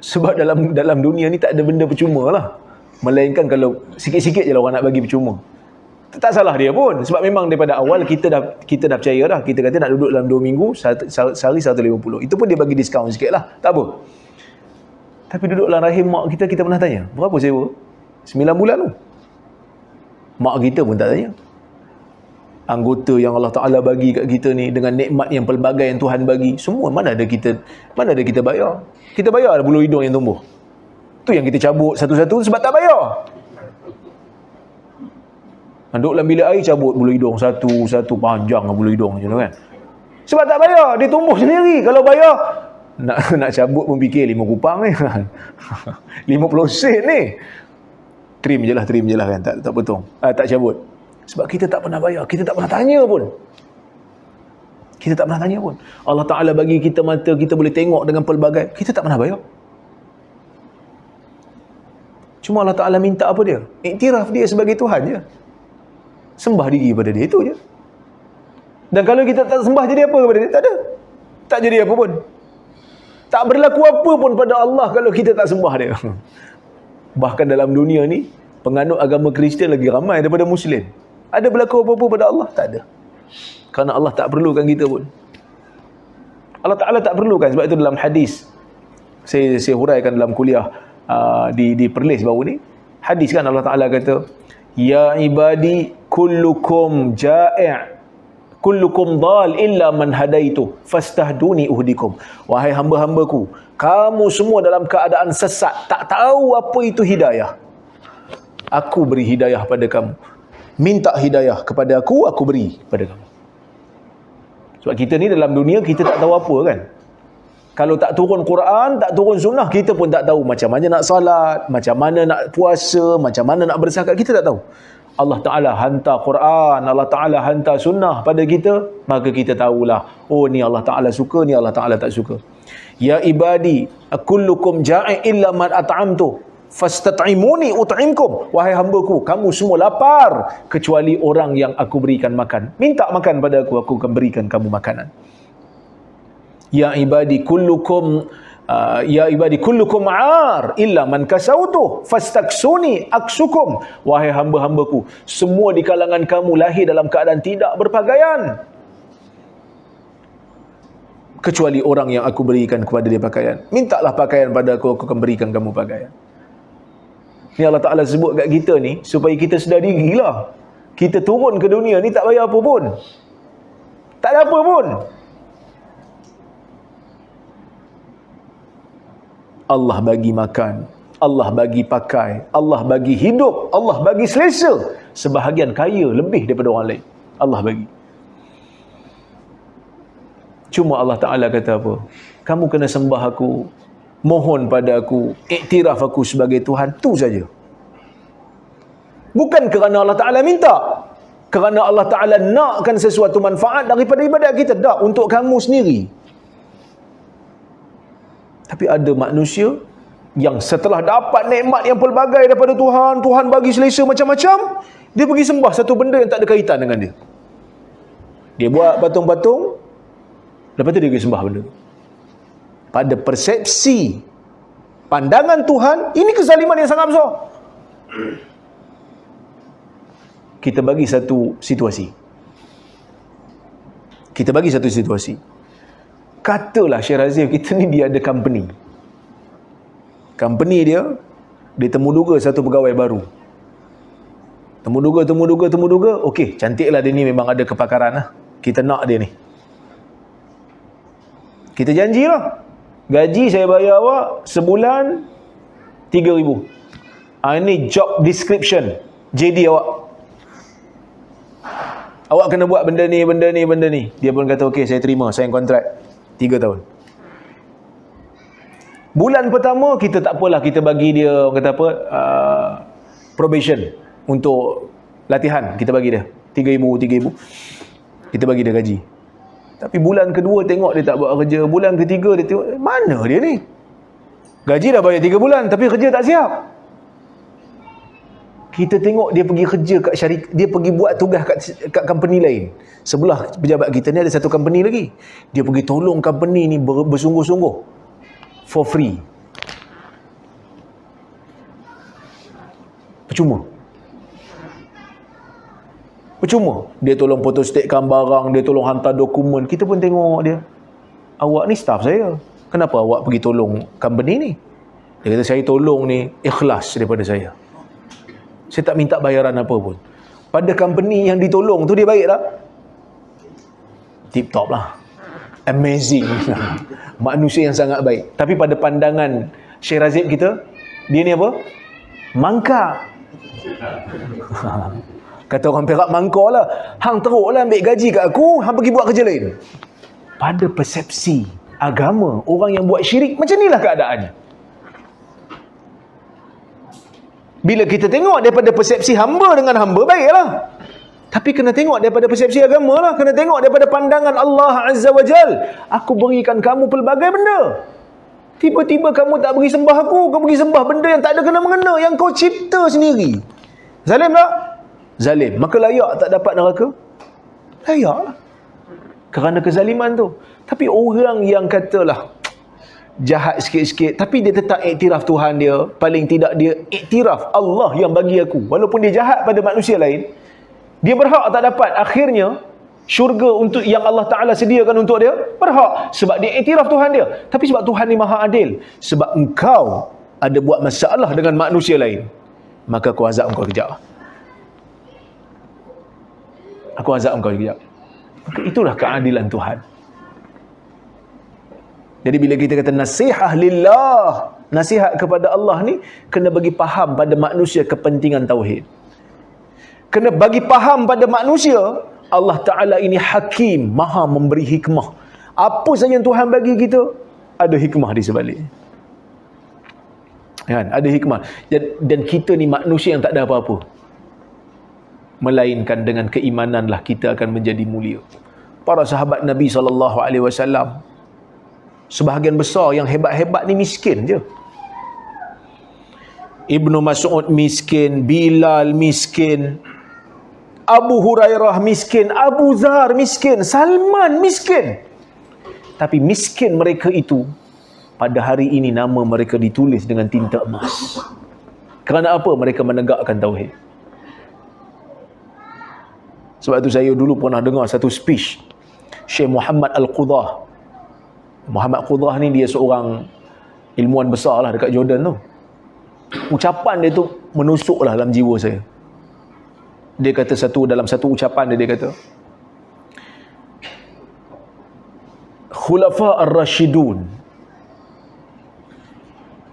Sebab dalam dunia ni tak ada benda percuma lah. Melainkan kalau sikit-sikit je lah orang nak bagi percuma. Tak salah dia pun. Sebab memang daripada awal kita dah percaya dah. Kita kata nak duduk dalam 2 minggu, sehari 150. Itu pun dia bagi diskaun sikit lah. Tak apa. Tapi duduk dalam rahim mak kita pernah tanya, berapa sewa? 9 bulan tu. Mak kita pun tak tanya. Anggota yang Allah Ta'ala bagi kat kita ni, dengan nikmat yang pelbagai yang Tuhan bagi, semua mana ada kita bayar. Kita bayar bulu hidung yang tumbuh. Tu yang kita cabut satu-satu sebab tak bayar. Duduk dalam bilik air, cabut bulu hidung satu-satu, panjang bulu hidung macam tu kan. Sebab tak bayar, dia tumbuh sendiri. Kalau bayar, nak cabut pun fikir 5 kupang ni. 50 sen ni. Trim je lah kan, tak potong. Tak cabut. Sebab kita tak pernah bayar, kita tak pernah tanya pun. Allah Ta'ala bagi kita mata, kita boleh tengok dengan pelbagai, kita tak pernah bayar. Cuma Allah Ta'ala minta apa dia? Iktiraf dia sebagai Tuhan je. Sembah diri pada dia, itu je. Dan kalau kita tak sembah, jadi apa kepada dia? Tak ada. Tak jadi apa pun. Tak berlaku apa pun pada Allah kalau kita tak sembah dia. Bahkan dalam dunia ni, penganut agama Kristian lagi ramai daripada Muslim. Ada berlaku apa-apa pada Allah? Tak ada. Kerana Allah tak perlukan kita pun. Allah Ta'ala tak perlukan. Sebab itu dalam hadis, saya huraikan dalam kuliah di Perlis baru ni, hadis kan Allah Ta'ala kata, ya ibadi kullukum ja'i' kullukum dal illa man hadaitu fastahduni uhdikum. Wahai hamba-hambaku, kamu semua dalam keadaan sesat, tak tahu apa itu hidayah. Aku beri hidayah pada kamu. Minta hidayah kepada aku beri pada kamu. Sebab kita ni dalam dunia, kita tak tahu apa kan. Kalau tak turun Quran, tak turun sunnah, kita pun tak tahu macam mana nak salat, macam mana nak puasa, macam mana nak berzakat, kita tak tahu. Allah Ta'ala hantar Quran, Allah Ta'ala hantar sunnah pada kita, maka kita tahulah, oh ni Allah Ta'ala suka, ni Allah Ta'ala tak suka. Ya ibadi kullukum ja'i illa man at'amtu fastat'imuni ut'imkum. Wahai hambaku, kamu semua lapar kecuali orang yang aku berikan makan. Minta makan pada aku akan berikan kamu makanan. Ya ibadi kullukum 'ar illa man kasautu fastaksuni aksukum. Wahai hamba-hambaku, semua di kalangan kamu lahir dalam keadaan tidak berpakaian, kecuali orang yang aku berikan kepada dia pakaian. Mintalah pakaian pada aku akan berikan kamu pakaian. Ni Allah Ta'ala sebut kat kita ni supaya kita sedar diri lah. Kita turun ke dunia ni tak bayar apa pun, tak ada apa pun. Allah bagi makan, Allah bagi pakai, Allah bagi hidup, Allah bagi selesa. Sebahagian kaya lebih daripada orang lain, Allah bagi. Cuma Allah Ta'ala kata apa? Kamu kena sembah aku, mohon pada aku, iktiraf aku sebagai Tuhan, tu saja. Bukan kerana Allah Ta'ala minta, kerana Allah Ta'ala nakkan sesuatu manfaat daripada ibadat kita. Tak, untuk kamu sendiri. Tapi ada manusia yang setelah dapat nikmat yang pelbagai daripada Tuhan, Tuhan bagi selesa macam-macam, dia pergi sembah satu benda yang tak ada kaitan dengan dia. Dia buat patung-patung, lepas tu dia pergi sembah benda. Pada persepsi pandangan Tuhan, ini kezaliman yang sangat besar. Kita bagi satu situasi. Katalah Syekh Razif kita ni dia ada company. Company dia temuduga satu pegawai baru. Temuduga. Okey, cantiklah dia ni, memang ada kepakaran lah. Kita nak dia ni. Kita janjilah. Gaji saya bayar awak sebulan 3,000. Ini job description, JD awak. Awak kena buat benda ni. Dia pun kata okey, saya terima, sign kontrak 3 tahun. Bulan pertama kita tak apalah, kita bagi dia kata apa, probation untuk latihan. Kita bagi dia 3,000. Kita bagi dia gaji. Tapi bulan kedua tengok dia tak buat kerja. Bulan ketiga dia tengok, mana dia ni? Gaji dah bayar 3 bulan tapi kerja tak siap. Kita tengok dia pergi kerja kat syarikat, dia pergi buat tugas kat company lain. Sebelah pejabat kita ni ada satu company lagi. Dia pergi tolong company ni bersungguh-sungguh for free. Percuma. Dia tolong photostate-kan barang, dia tolong hantar dokumen. Kita pun tengok dia, awak ni staff saya, kenapa awak pergi tolong company ni? Dia kata saya tolong ni ikhlas daripada saya. Saya tak minta bayaran apa pun. Pada company yang ditolong tu dia baik tak? Tip top lah. Amazing. Manusia yang sangat baik. Tapi pada pandangan Syekh Razif kita, dia ni apa? Mangkak. Kata orang Perak, mangkak lah. Hang teruk lah ambil gaji kat aku, hang pergi buat kerja lain. Pada persepsi agama, orang yang buat syirik, macam inilah keadaannya. Bila kita tengok daripada persepsi hamba dengan hamba, baiklah. Tapi kena tengok daripada persepsi agama lah. Kena tengok daripada pandangan Allah Azza wa Jal. Aku berikan kamu pelbagai benda. Tiba-tiba kamu tak beri sembah aku, kau beri sembah benda yang tak ada kena-mengena, yang kau cipta sendiri. Zalim tak? Zalim. Maka layak tak dapat neraka? Layak lah. Kerana kezaliman tu. Tapi orang yang katalah jahat sikit-sikit, tapi dia tetap iktiraf Tuhan dia, paling tidak dia iktiraf Allah yang bagi aku, walaupun dia jahat pada manusia lain, dia berhak tak dapat. Akhirnya Syurga untuk yang Allah Ta'ala sediakan untuk dia, berhak. Sebab dia iktiraf Tuhan dia. Tapi sebab Tuhan ni maha adil, sebab engkau ada buat masalah dengan manusia lain, maka aku azab engkau kejap. Aku azab engkau kejap. Maka itulah keadilan Tuhan. Jadi bila kita kata nasihat lillah, nasihat kepada Allah ni, kena bagi faham pada manusia kepentingan tauhid. Kena bagi faham pada manusia, Allah Ta'ala ini hakim, maha memberi hikmah. Apa saja yang Tuhan bagi kita, ada hikmah di sebaliknya. Kan? Ada hikmah. Dan kita ni manusia yang tak ada apa-apa. Melainkan dengan keimananlah kita akan menjadi mulia. Para sahabat Nabi SAW, sebahagian besar yang hebat-hebat ni miskin je. Ibnu Mas'ud miskin, Bilal miskin, Abu Hurairah miskin, Abu Dzar miskin, Salman miskin. Tapi miskin mereka itu, pada hari ini nama mereka ditulis dengan tinta emas. Kerana apa? Mereka menegakkan tauhid. Sebab itu saya dulu pernah dengar satu speech Syekh Muhammad Al-Qudah. Muhammad Qudah ni dia seorang ilmuwan besar lah dekat Jordan tu. Ucapan dia tu menusuklah dalam jiwa saya. Dia kata dalam satu ucapan dia kata, Khulafa ar-Rashidun,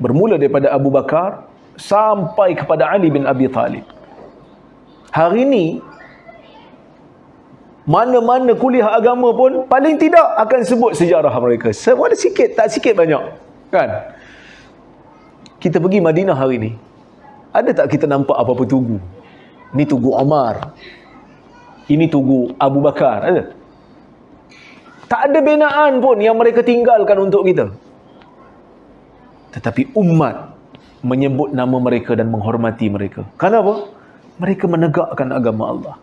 bermula daripada Abu Bakar sampai kepada Ali bin Abi Talib. Hari ini mana-mana kuliah agama pun paling tidak akan sebut sejarah mereka. Ada sikit, tak sikit banyak. Kan? Kita pergi Madinah hari ni, ada tak kita nampak apa-apa tugu? Ni tugu Umar, ini tugu Abu Bakar. Ada? Tak ada binaan pun yang mereka tinggalkan untuk kita. Tetapi umat menyebut nama mereka dan menghormati mereka. Kenapa? Mereka menegakkan agama Allah.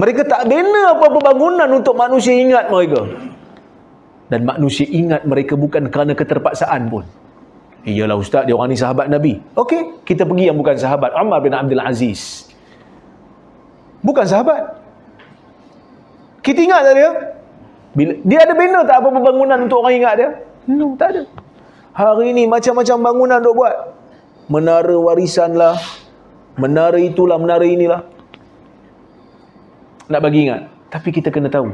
Mereka tak bina apa-apa bangunan untuk manusia ingat mereka. Dan manusia ingat mereka bukan kerana keterpaksaan pun. Iyalah ustaz, dia orang ni sahabat Nabi. Okey, kita pergi yang bukan sahabat. Umar bin Abdul Aziz, bukan sahabat. Kita ingat tak dia? Dia ada bina tak apa-apa bangunan untuk orang ingat dia? No, tak ada. Hari ni macam-macam bangunan duk buat. Menara warisan lah, menara itulah, menara inilah. Nak bagi ingat. Tapi kita kena tahu.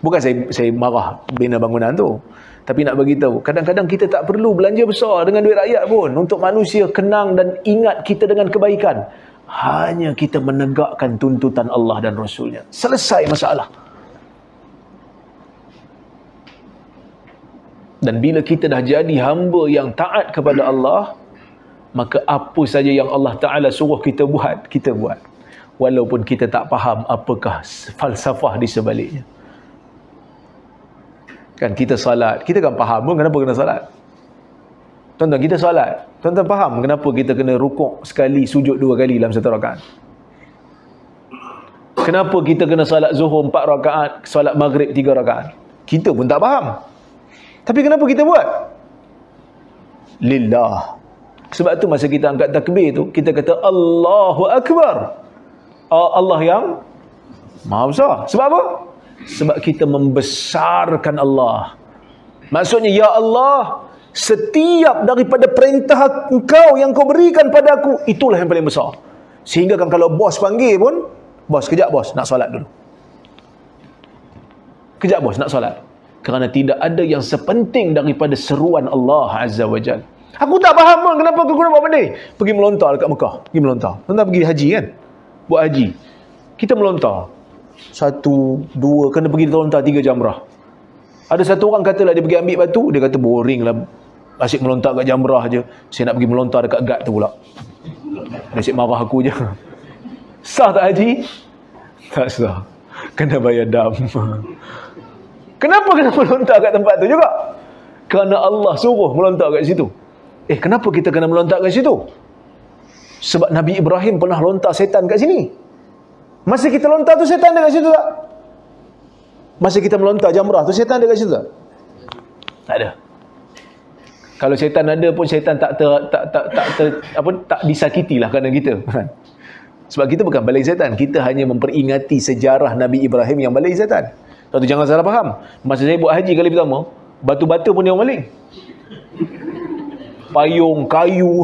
Bukan saya marah bina bangunan tu. Tapi nak bagi tahu, kadang-kadang kita tak perlu belanja besar dengan duit rakyat pun untuk manusia kenang dan ingat kita dengan kebaikan. Hanya kita menegakkan tuntutan Allah dan Rasulnya. Selesai masalah. Dan bila kita dah jadi hamba yang taat kepada Allah, maka apa saja yang Allah Ta'ala suruh kita buat, kita buat. Walaupun kita tak faham apakah falsafah di sebaliknya. Kan kita salat, kita kan faham pun kenapa kena salat. Tuan-tuan, kita salat, tuan-tuan faham kenapa kita kena rukuk sekali, sujud 2 kali dalam satu rakaat? Kenapa kita kena salat zuhur 4 rakaat, salat maghrib 3 rakaat? Kita pun tak faham. Tapi kenapa kita buat? Lillah. Sebab tu masa kita angkat takbir tu, kita kata Allahu Akbar. Allah yang Maha Besar. Sebab apa? Sebab kita membesarkan Allah. Maksudnya, ya Allah, setiap daripada perintah Engkau yang Kau berikan pada aku, itulah yang paling besar. Sehingga kan kalau bos panggil pun, bos, kejap bos, nak solat dulu. Kejap bos, nak solat. Kerana tidak ada yang sepenting daripada seruan Allah Azza wa Jal. Aku tak faham pun kenapa aku kena buat benda. Pergi melontar dekat Mekah. Pergi melontar. Tuan-tuan pergi haji kan? Buat haji. Kita melontar. 1, 2, kena pergi melontar 3 jamrah. Ada satu orang katalah dia pergi ambil batu, dia kata boring lah, asyik melontar kat jamrah je. Saya nak pergi melontar dekat guard tu pula. Dia asyik marah aku je. Sah tak haji? Tak sah. Kena bayar dam. Kenapa kena melontar kat tempat tu juga? Kerana Allah suruh melontar kat situ. Kenapa kita kena melontar kat situ? Sebab Nabi Ibrahim pernah lontar setan kat sini. Masa kita lontar tu setan ada kat situ tak? Masa kita melontar jamrah tu setan ada kat situ tak? Tak ada. Kalau setan ada pun setan tak disakitilah kerana kita. Sebab kita bukan baling setan, kita hanya memperingati sejarah Nabi Ibrahim yang baling setan. Lepas tu jangan salah faham. Masa saya buat haji kali pertama, batu-batu pun dia orang baling. Payung, kayu.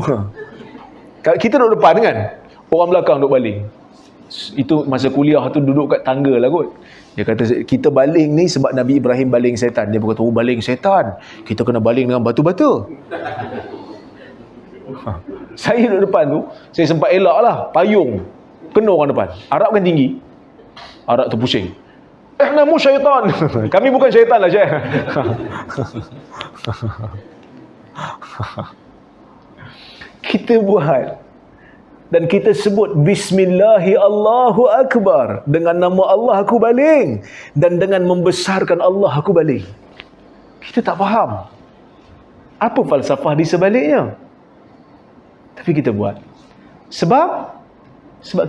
Kita duduk depan kan, orang belakang duduk baling. Itu masa kuliah tu duduk kat tangga lah kot. Dia kata kita baling ni sebab Nabi Ibrahim baling setan. Dia berkata, oh baling setan, kita kena baling dengan batu-batu. Saya duduk depan tu, saya sempat elak lah, payung kena orang depan. Arab kan tinggi, Arab tu pusing. Namu syaitan. Kami bukan syaitan lah, Syekh. Kita buat dan kita sebut Bismillahi Allahu Akbar, dengan nama Allah aku baling, dan dengan membesarkan Allah aku baling. Kita tak faham apa falsafah di sebaliknya, tapi kita buat. Sebab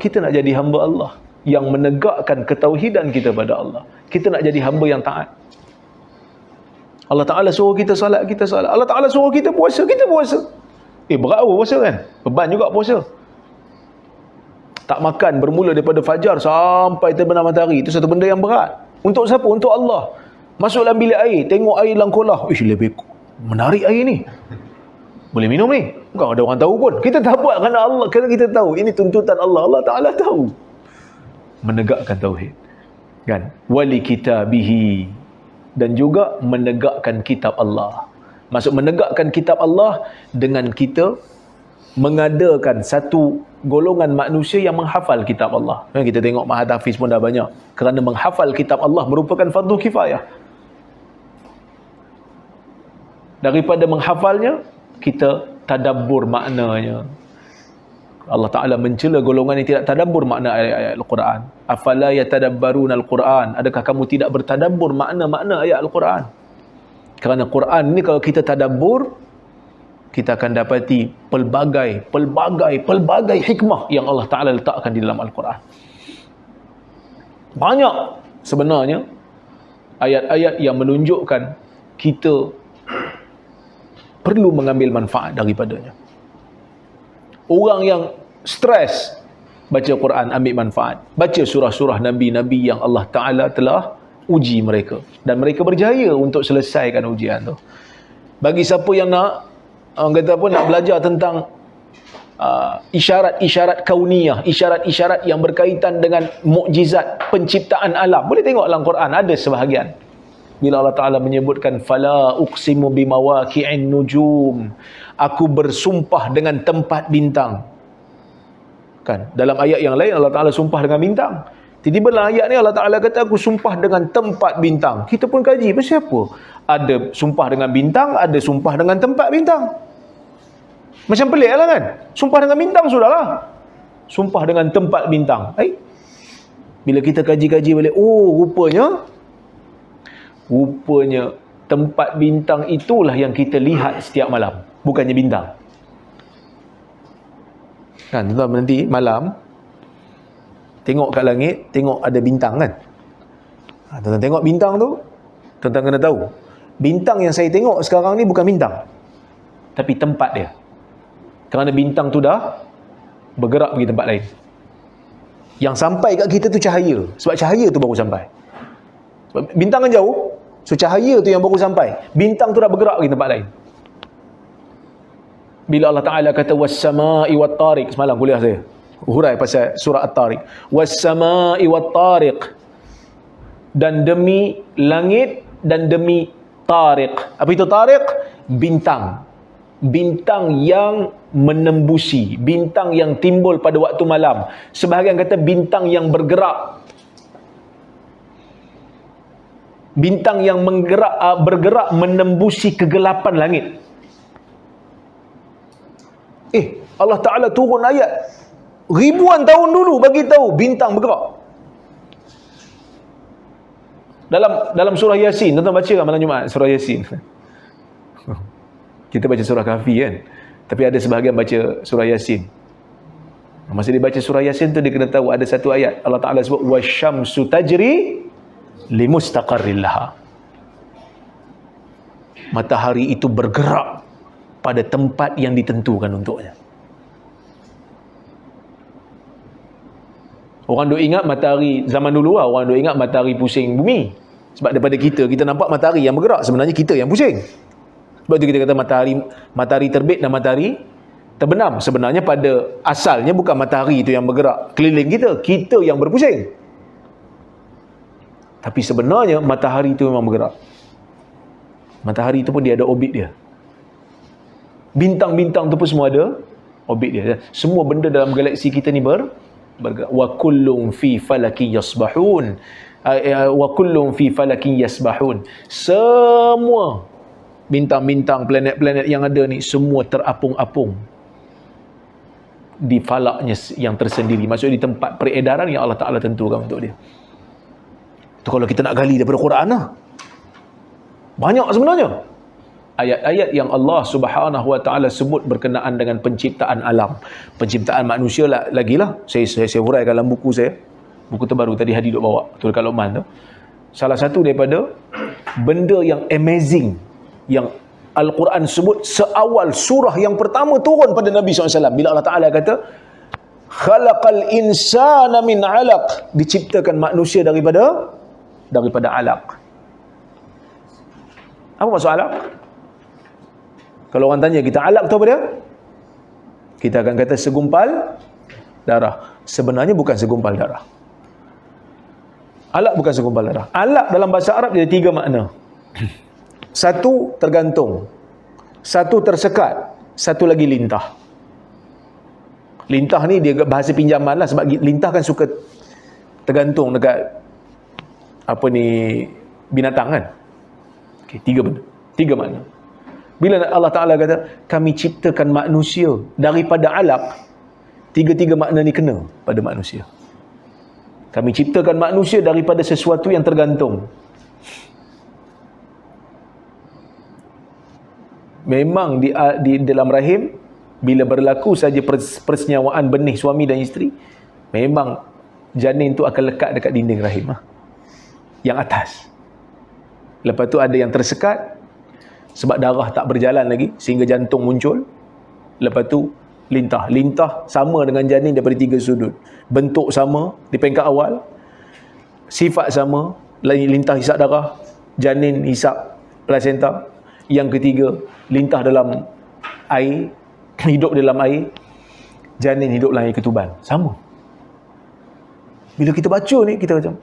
kita nak jadi hamba Allah yang menegakkan ketauhidan kita pada Allah. Kita nak jadi hamba yang taat. Allah Ta'ala suruh kita salat, kita salat. Allah Ta'ala suruh kita puasa, kita puasa. Berat apa puasa kan? Beban juga puasa. Tak makan bermula daripada fajar sampai terbenam matahari, itu satu benda yang berat. Untuk siapa? Untuk Allah. Masuk dalam bilik air, tengok air dalam kolah. Lebih menarik air ni, boleh minum ni. Bukan ada orang tahu pun. Kita tak buat kerana Allah, kerana kita tahu ini tuntutan Allah. Allah Ta'ala tahu. Menegakkan tauhid kan, wali kitabihi, dan juga menegakkan kitab Allah. Maksud menegakkan kitab Allah dengan kita mengadakan satu golongan manusia yang menghafal kitab Allah. Kita tengok Mahat Hafiz pun dah banyak, kerana menghafal kitab Allah merupakan fardu kifayah. Daripada menghafalnya, kita tadabbur maknanya. Allah Ta'ala mencela golongan yang tidak tadabbur makna ayat-ayat Al-Quran. Afala yatadabbaruna Al-Quran. Adakah kamu tidak bertadabbur makna-makna ayat Al-Quran? Kerana Quran ni kalau kita tadabbur, kita akan dapati pelbagai hikmah yang Allah Ta'ala letakkan di dalam Al-Quran. Banyak sebenarnya ayat-ayat yang menunjukkan kita perlu mengambil manfaat daripadanya. Orang yang stres, baca Quran, ambil manfaat. Baca surah-surah Nabi-Nabi yang Allah Ta'ala telah uji mereka, dan mereka berjaya untuk selesaikan ujian tu. Bagi siapa yang nak, orang kata apa, nak belajar tentang isyarat-isyarat kauniyah, isyarat-isyarat yang berkaitan dengan mukjizat penciptaan alam, boleh tengok dalam Quran, ada sebahagian. Bila Allah Ta'ala menyebutkan fala uqsimu bimawaqi'in nujum, aku bersumpah dengan tempat bintang. Kan? Dalam ayat yang lain Allah Ta'ala sumpah dengan bintang. Tiba-tiba dalam ayat ni Allah Ta'ala kata aku sumpah dengan tempat bintang. Kita pun kaji, pasal apa? Ada sumpah dengan bintang, ada sumpah dengan tempat bintang. Macam pelik lah kan? Sumpah dengan bintang sudahlah, sumpah dengan tempat bintang. Bila kita kaji-kaji balik, rupanya tempat bintang itulah yang kita lihat setiap malam, bukannya bintang. Kan, tuan-tuan, nanti malam tengok kat langit, tengok ada bintang kan. Tuan-tuan tengok bintang tu, tuan-tuan kena tahu, bintang yang saya tengok sekarang ni bukan bintang, tapi tempat dia. Kerana bintang tu dah bergerak pergi tempat lain. Yang sampai kat kita tu cahaya, sebab cahaya tu baru sampai. Sebab bintang kan jauh, so cahaya tu yang baru sampai, bintang tu dah bergerak pergi tempat lain. Bila Allah Ta'ala kata was-sama'i wat-tariq, semalam kuliah saya hurai pasal surah At-Tariq, was-sama'i wat-tariq, dan demi langit dan demi tariq. Apa itu tariq? Bintang. Bintang yang menembusi, bintang yang timbul pada waktu malam. Sebahagian kata bintang yang bergerak, bintang yang bergerak menembusi kegelapan langit. Allah Ta'ala turun ayat ribuan tahun dulu bagi tahu bintang bergerak. Dalam surah Yasin, tuan-tuan baca kan malam Jumaat surah Yasin? Kita baca surah Kahfi kan, tapi ada sebahagian baca surah Yasin. Masa dia baca surah Yasin tu, dia kena tahu ada satu ayat Allah Ta'ala sebut wasyamsu tajri limustaqarril laha. Matahari itu bergerak pada tempat yang ditentukan untuknya. Orang duk ingat matahari zaman dulu lah, orang duk ingat matahari pusing bumi. Sebab daripada kita nampak matahari yang bergerak, sebenarnya kita yang pusing. Sebab tu kita kata matahari terbit dan matahari terbenam. Sebenarnya pada asalnya bukan matahari itu yang bergerak keliling kita yang berpusing. Tapi sebenarnya matahari itu memang bergerak. Matahari itu pun dia ada orbit dia. Bintang-bintang tu pun semua ada orbit dia. Semua benda dalam galaksi kita ni bergerak. Wa kullum fi falakin yasbahun. Wa kullum fi falakin yasbahun. Semua bintang-bintang, planet-planet yang ada ni semua terapung-apung di falaknya yang tersendiri. Maksudnya di tempat peredaran yang Allah Ta'ala tentukan untuk dia. Itu kalau kita nak gali daripada Quran lah. Banyak sebenarnya ayat-ayat yang Allah Subhanahu Wa Ta'ala sebut berkenaan dengan penciptaan alam, penciptaan manusia lagilah. Saya huraikan dalam buku saya, buku terbaru tadi Hadi duk bawa tu dekat Luqman tu. Salah satu daripada benda yang amazing yang Al-Quran sebut seawal surah yang pertama turun pada Nabi SAW, bila Allah Ta'ala kata khalaqal insana min alaq, diciptakan manusia daripada alaq. Apa maksud alaq? Kalau orang tanya kita, alaq tu apa dia? Kita akan kata segumpal darah. Sebenarnya bukan segumpal darah. Alaq bukan segumpal darah. Alaq dalam bahasa Arab dia ada 3 makna. Satu tergantung, satu tersekat, satu lagi lintah. Lintah ni dia bahasa pinjaman lah, sebab lintah kan suka tergantung dekat binatang kan. Okay, 3 benda, 3 makna. Bila Allah Ta'ala kata kami ciptakan manusia daripada alaq, 3 makna ni kena pada manusia. Kami ciptakan manusia daripada sesuatu yang tergantung. Memang di dalam rahim, bila berlaku saja persenyawaan benih suami dan isteri, memang janin tu akan lekat dekat dinding rahim yang atas. Lepas tu ada yang tersekat sebab darah tak berjalan lagi sehingga jantung muncul. Lepas tu lintah sama dengan janin daripada 3 sudut, bentuk sama di peringkat awal, sifat sama, lintah hisap darah, janin hisap plasenta. Yang ketiga, lintah dalam air, hidup dalam air, janin hidup dalam air ketuban. Sama. Bila kita baca ni, kita macam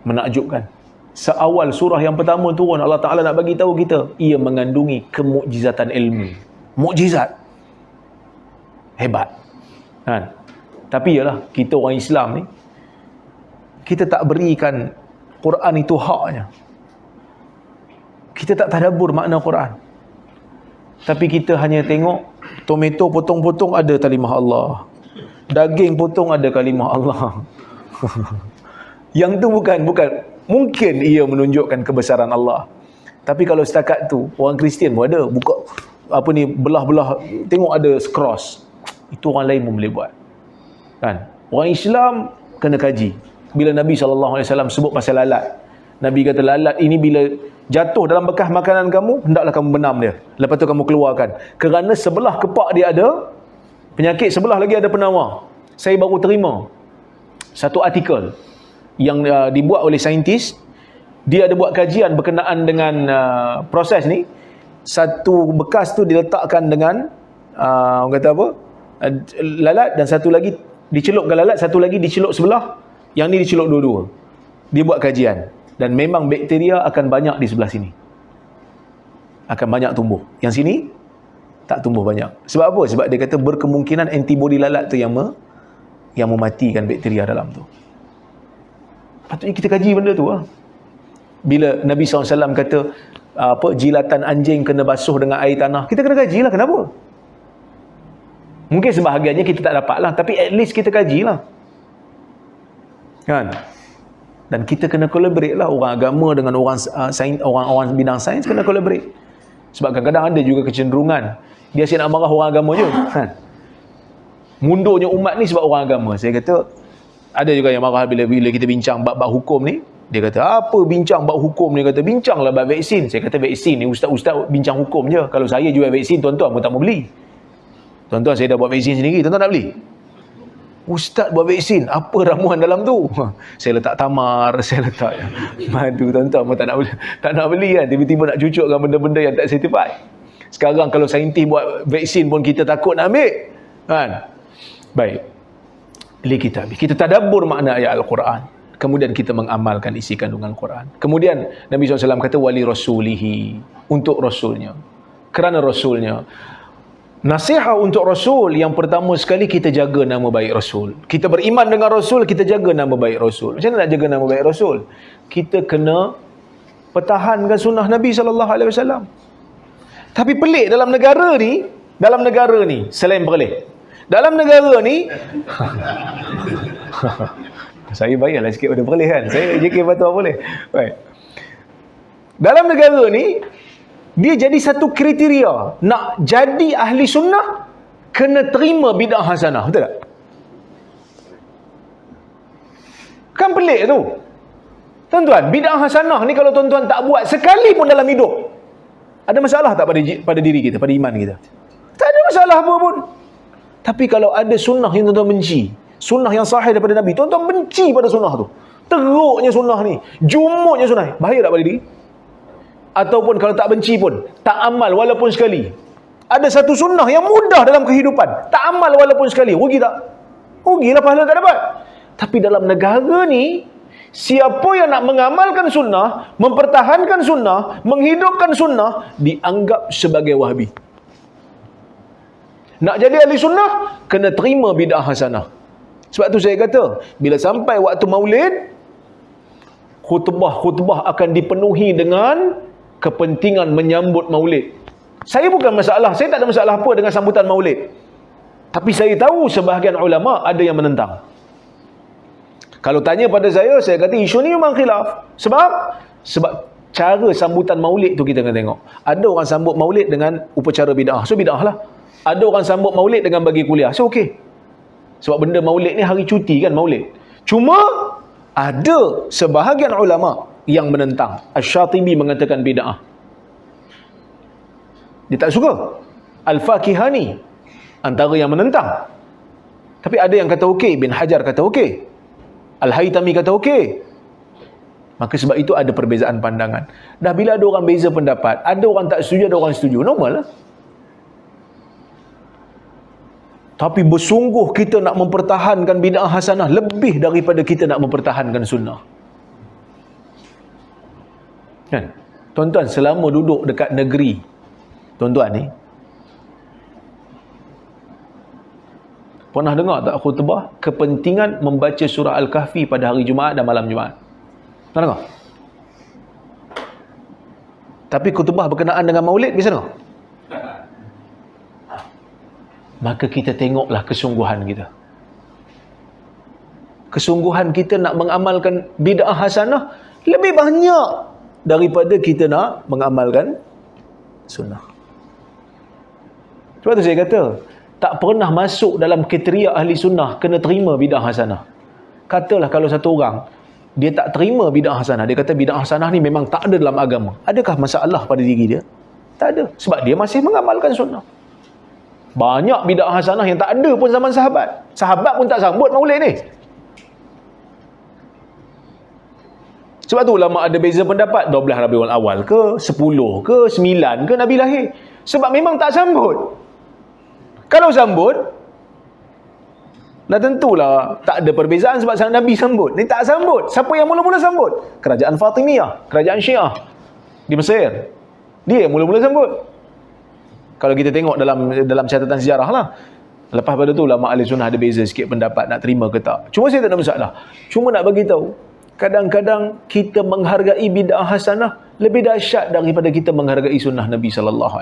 menakjubkan. Seawal surah yang pertama turun, Allah Ta'ala nak bagi tahu kita, ia mengandungi kemukjizatan ilmu. Mukjizat. Hebat. Kan? Tapi yalah, kita orang Islam ni, kita tak berikan Quran itu haknya. Kita tak tadabbur makna Quran. Tapi kita hanya tengok tomato potong-potong ada kalimah Allah, daging potong ada kalimah Allah. Yang tu bukan mungkin ia menunjukkan kebesaran Allah. Tapi kalau setakat tu, orang Kristian pun ada buka belah-belah, tengok ada cross. Itu orang lain pun boleh buat. Kan? Orang Islam kena kaji. Bila Nabi SAW sebut pasal lalat, Nabi kata lalat ini bila jatuh dalam bekas makanan kamu, hendaklah kamu benam dia. Lepas tu kamu keluarkan. Kerana sebelah kepak dia ada penyakit, sebelah lagi ada penawar. Saya baru terima satu artikel yang dibuat oleh saintis. Dia ada buat kajian berkenaan dengan proses ni. Satu bekas tu diletakkan dengan orang kata apa? Lalat, dan satu lagi dicelupkan lalat, satu lagi dicelup sebelah. Yang ni dicelup dua-dua. Dia buat kajian. Dan memang bakteria akan banyak di sebelah sini. Akan banyak tumbuh. Yang sini tak tumbuh banyak. Sebab apa? Sebab dia kata berkemungkinan antibodi lalat tu yang mematikan bakteria dalam tu. Patutnya kita kaji benda tu lah. Bila Nabi SAW kata jilatan anjing kena basuh dengan air tanah, kita kena kaji lah. Kenapa? Mungkin sebahagiannya kita tak dapat lah, tapi at least kita kaji lah. Kan? Dan kita kena collaborate lah, orang agama dengan orang orang bidang sains kena collaborate. Sebab kadang-kadang ada juga kecenderungan dia asyik nak marah orang agama je. Mundurnya umat ni sebab orang agama. Saya kata ada juga yang marah bila kita bincang bab-bab hukum ni. Dia kata apa bincang bab hukum ni? Kata bincanglah bab vaksin. Saya kata vaksin ni ustaz-ustaz bincang hukum je. Kalau saya jual vaksin, tuan-tuan pun tak mau beli. Tuan-tuan saya dah buat vaksin sendiri, tuan-tuan nak beli? Ustaz buat vaksin, apa ramuan dalam tu? Saya letak tamar, saya letak madu, tuan-tuan pun tak nak beli kan. Tiba-tiba nak cucukkan benda-benda yang tak certified. Sekarang kalau saintis buat vaksin pun kita takut nak ambil kan. Baik, kita tadabbur makna ayat Al-Quran, kemudian kita mengamalkan isi kandungan Quran. Kemudian Nabi SAW kata wali rasulihi, untuk rasulnya, kerana rasulnya. Nasihat untuk Rasul, yang pertama sekali kita jaga nama baik Rasul. Kita beriman dengan Rasul, kita jaga nama baik Rasul. Macam mana nak jaga nama baik Rasul? Kita kena pertahankan sunnah Nabi SAW. Tapi pelik dalam negara ni, selain pelik, dalam negara ni saya bayarlah sikit pada pelik kan. Saya JK Fatwa boleh. Baik. Dalam negara ni, dia jadi satu kriteria nak jadi ahli sunnah, kena terima bid'ah hasanah, betul tak? Kan pelik tu tuan-tuan. Bid'ah hasanah ni kalau tuan-tuan tak buat sekali pun dalam hidup, ada masalah tak pada diri kita, pada iman kita? Tak ada masalah apa pun. Tapi kalau ada sunnah yang tuan-tuan benci, sunnah yang sahih daripada Nabi, tuan-tuan benci pada sunnah tu, teruknya sunnah ni, jumutnya sunnah ni, bahaya tak pada diri? Ataupun kalau tak benci pun, tak amal walaupun sekali. Ada satu sunnah yang mudah dalam kehidupan, tak amal walaupun sekali, rugi tak? Rugilah, pahala tak dapat. Tapi dalam negara ni, siapa yang nak mengamalkan sunnah, mempertahankan sunnah, menghidupkan sunnah, dianggap sebagai Wahabi. Nak jadi ahli sunnah, kena terima bid'ah hasanah. Sebab tu saya kata, bila sampai waktu maulid, khutbah akan dipenuhi dengan kepentingan menyambut maulid. Saya bukan masalah, saya tak ada masalah apa dengan sambutan maulid. Tapi saya tahu sebahagian ulama ada yang menentang. Kalau tanya pada saya kata isu ni memang khilaf. Sebab cara sambutan maulid tu kita kena tengok. Ada orang sambut maulid dengan upacara bid'ah, so bid'ah lah. Ada orang sambut maulid dengan bagi kuliah, so okey. Sebab benda maulid ni hari cuti kan, maulid. Cuma ada sebahagian ulama yang menentang. Asy-Syatibi mengatakan bid'ah. Dia tak suka. Al-Fakihani antara yang menentang. Tapi ada yang kata okey, Bin Hajar kata okey, Al-Haytami kata okey. Maka sebab itu ada perbezaan pandangan. Dah bila ada orang beza pendapat, ada orang tak setuju, ada orang setuju, normal lah. Tapi bersungguh kita nak mempertahankan bid'ah hasanah lebih daripada kita nak mempertahankan sunnah. Kan? Tuan-tuan, selama duduk dekat negeri tuan-tuan ni, pernah dengar tak khutbah kepentingan membaca surah Al-Kahfi pada hari Jumaat dan malam Jumaat? Pernah dengar? Tapi khutbah berkenaan dengan maulid, bisa dengar? Maka kita tengoklah kesungguhan kita. Kesungguhan kita nak mengamalkan bid'ah hasanah lebih banyak daripada kita nak mengamalkan sunnah. Sebab tu saya kata, tak pernah masuk dalam kriteria ahli sunnah kena terima bid'ah hasanah. Katalah kalau satu orang, dia tak terima bid'ah hasanah, dia kata bid'ah hasanah ni memang tak ada dalam agama. Adakah masalah pada diri dia? Tak ada. Sebab dia masih mengamalkan sunnah. Banyak bid'ah hasanah yang tak ada pun zaman sahabat. Sahabat pun tak sambut maulid ni. Sebab tu ulama ada beza pendapat, 12 Rabiul Awal ke, 10 ke, 9 ke Nabi lahir. Sebab memang tak sambut. Kalau sambut, dah tentulah tak ada perbezaan sebab Nabi sambut. Ni tak sambut. Siapa yang mula-mula sambut? Kerajaan Fatimiyah, kerajaan Syiah di Mesir. Dia yang mula-mula sambut. Kalau kita tengok dalam catatan sejarah lah. Lepas pada tu ulama ahli sunnah ada beza sikit pendapat nak terima ke tak. Cuma saya tak ada masalah. Cuma nak bagi tahu, kadang-kadang kita menghargai bid'ah hasanah lebih dahsyat daripada kita menghargai sunnah Nabi SAW.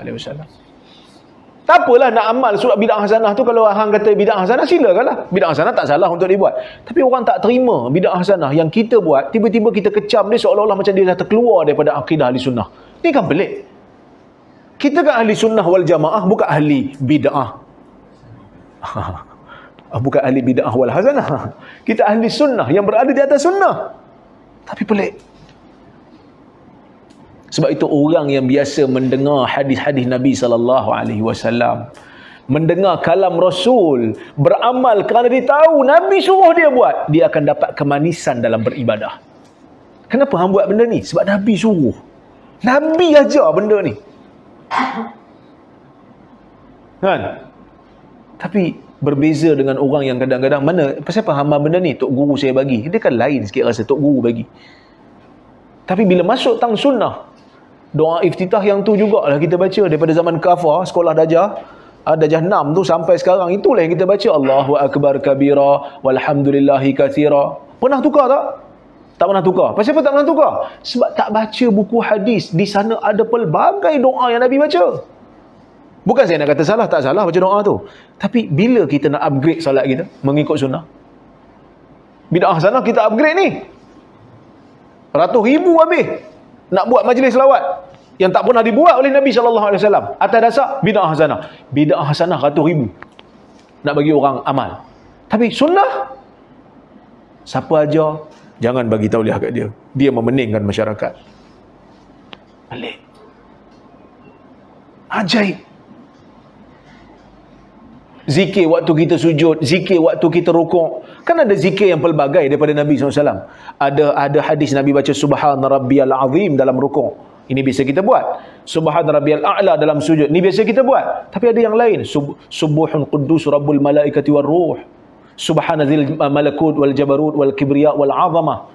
Tak apalah nak amal surat bid'ah hasanah tu, kalau hang kata bid'ah hasanah, silakanlah. Bid'ah hasanah tak salah untuk dibuat. Tapi orang tak terima bid'ah hasanah yang kita buat, tiba-tiba kita kecam dia seolah-olah macam dia dah terkeluar daripada akidah ahli sunnah. Ni kan pelik. Kita kan ahli sunnah wal jamaah, bukan ahli bid'ah. Bukan ahli bid'ah wal hasanah. Kita ahli sunnah yang berada di atas sunnah. Tapi pelik. Sebab itu orang yang biasa mendengar hadis-hadis Nabi SAW, mendengar kalam Rasul, beramal kerana dia tahu Nabi suruh dia buat, dia akan dapat kemanisan dalam beribadah. Kenapa hang buat benda ni? Sebab Nabi suruh. Nabi ajar benda ni. Kan? Tapi berbeza dengan orang yang kadang-kadang, mana, pasal apa hamba benda ni? Tok guru saya bagi. Dia kan lain sikit rasa tok guru bagi. Tapi bila masuk tang sunnah, doa iftitah yang tu jugalah kita baca daripada zaman kafar, sekolah Dajjah 6 tu sampai sekarang, itulah yang kita baca. Allahu Akbar kabira walhamdulillahi katsira. Pernah tukar tak? Tak pernah tukar. Pasal apa tak pernah tukar? Sebab tak baca buku hadis. Di sana ada pelbagai doa yang Nabi baca. Bukan saya nak kata salah, tak salah baca doa tu. Tapi bila kita nak upgrade solat kita mengikut sunnah, bid'ah sana kita upgrade ni ratus ribu habis nak buat majlis selawat yang tak pernah dibuat oleh Nabi SAW. Atas dasar bid'ah hasanah. Bid'ah hasanah ratus ribu nak bagi orang amal. Tapi sunnah, siapa ajar, jangan bagi tauliah kat dia. Dia memeningkan masyarakat. Balik. Ajaib. Zikir waktu kita sujud, zikir waktu kita rukuk. Kan ada zikir yang pelbagai daripada Nabi SAW. Ada hadis Nabi baca Subhana Rabbiyal Azim dalam rukuk. Ini biasa kita buat. Subhana Rabbiyal A'la dalam sujud. Ini biasa kita buat. Tapi ada yang lain. Subuhun Quddus Rabbul Malaikati wal Ruh. Subhana Zil Malakut wal Jabarut wal Kibriya wal Azamah.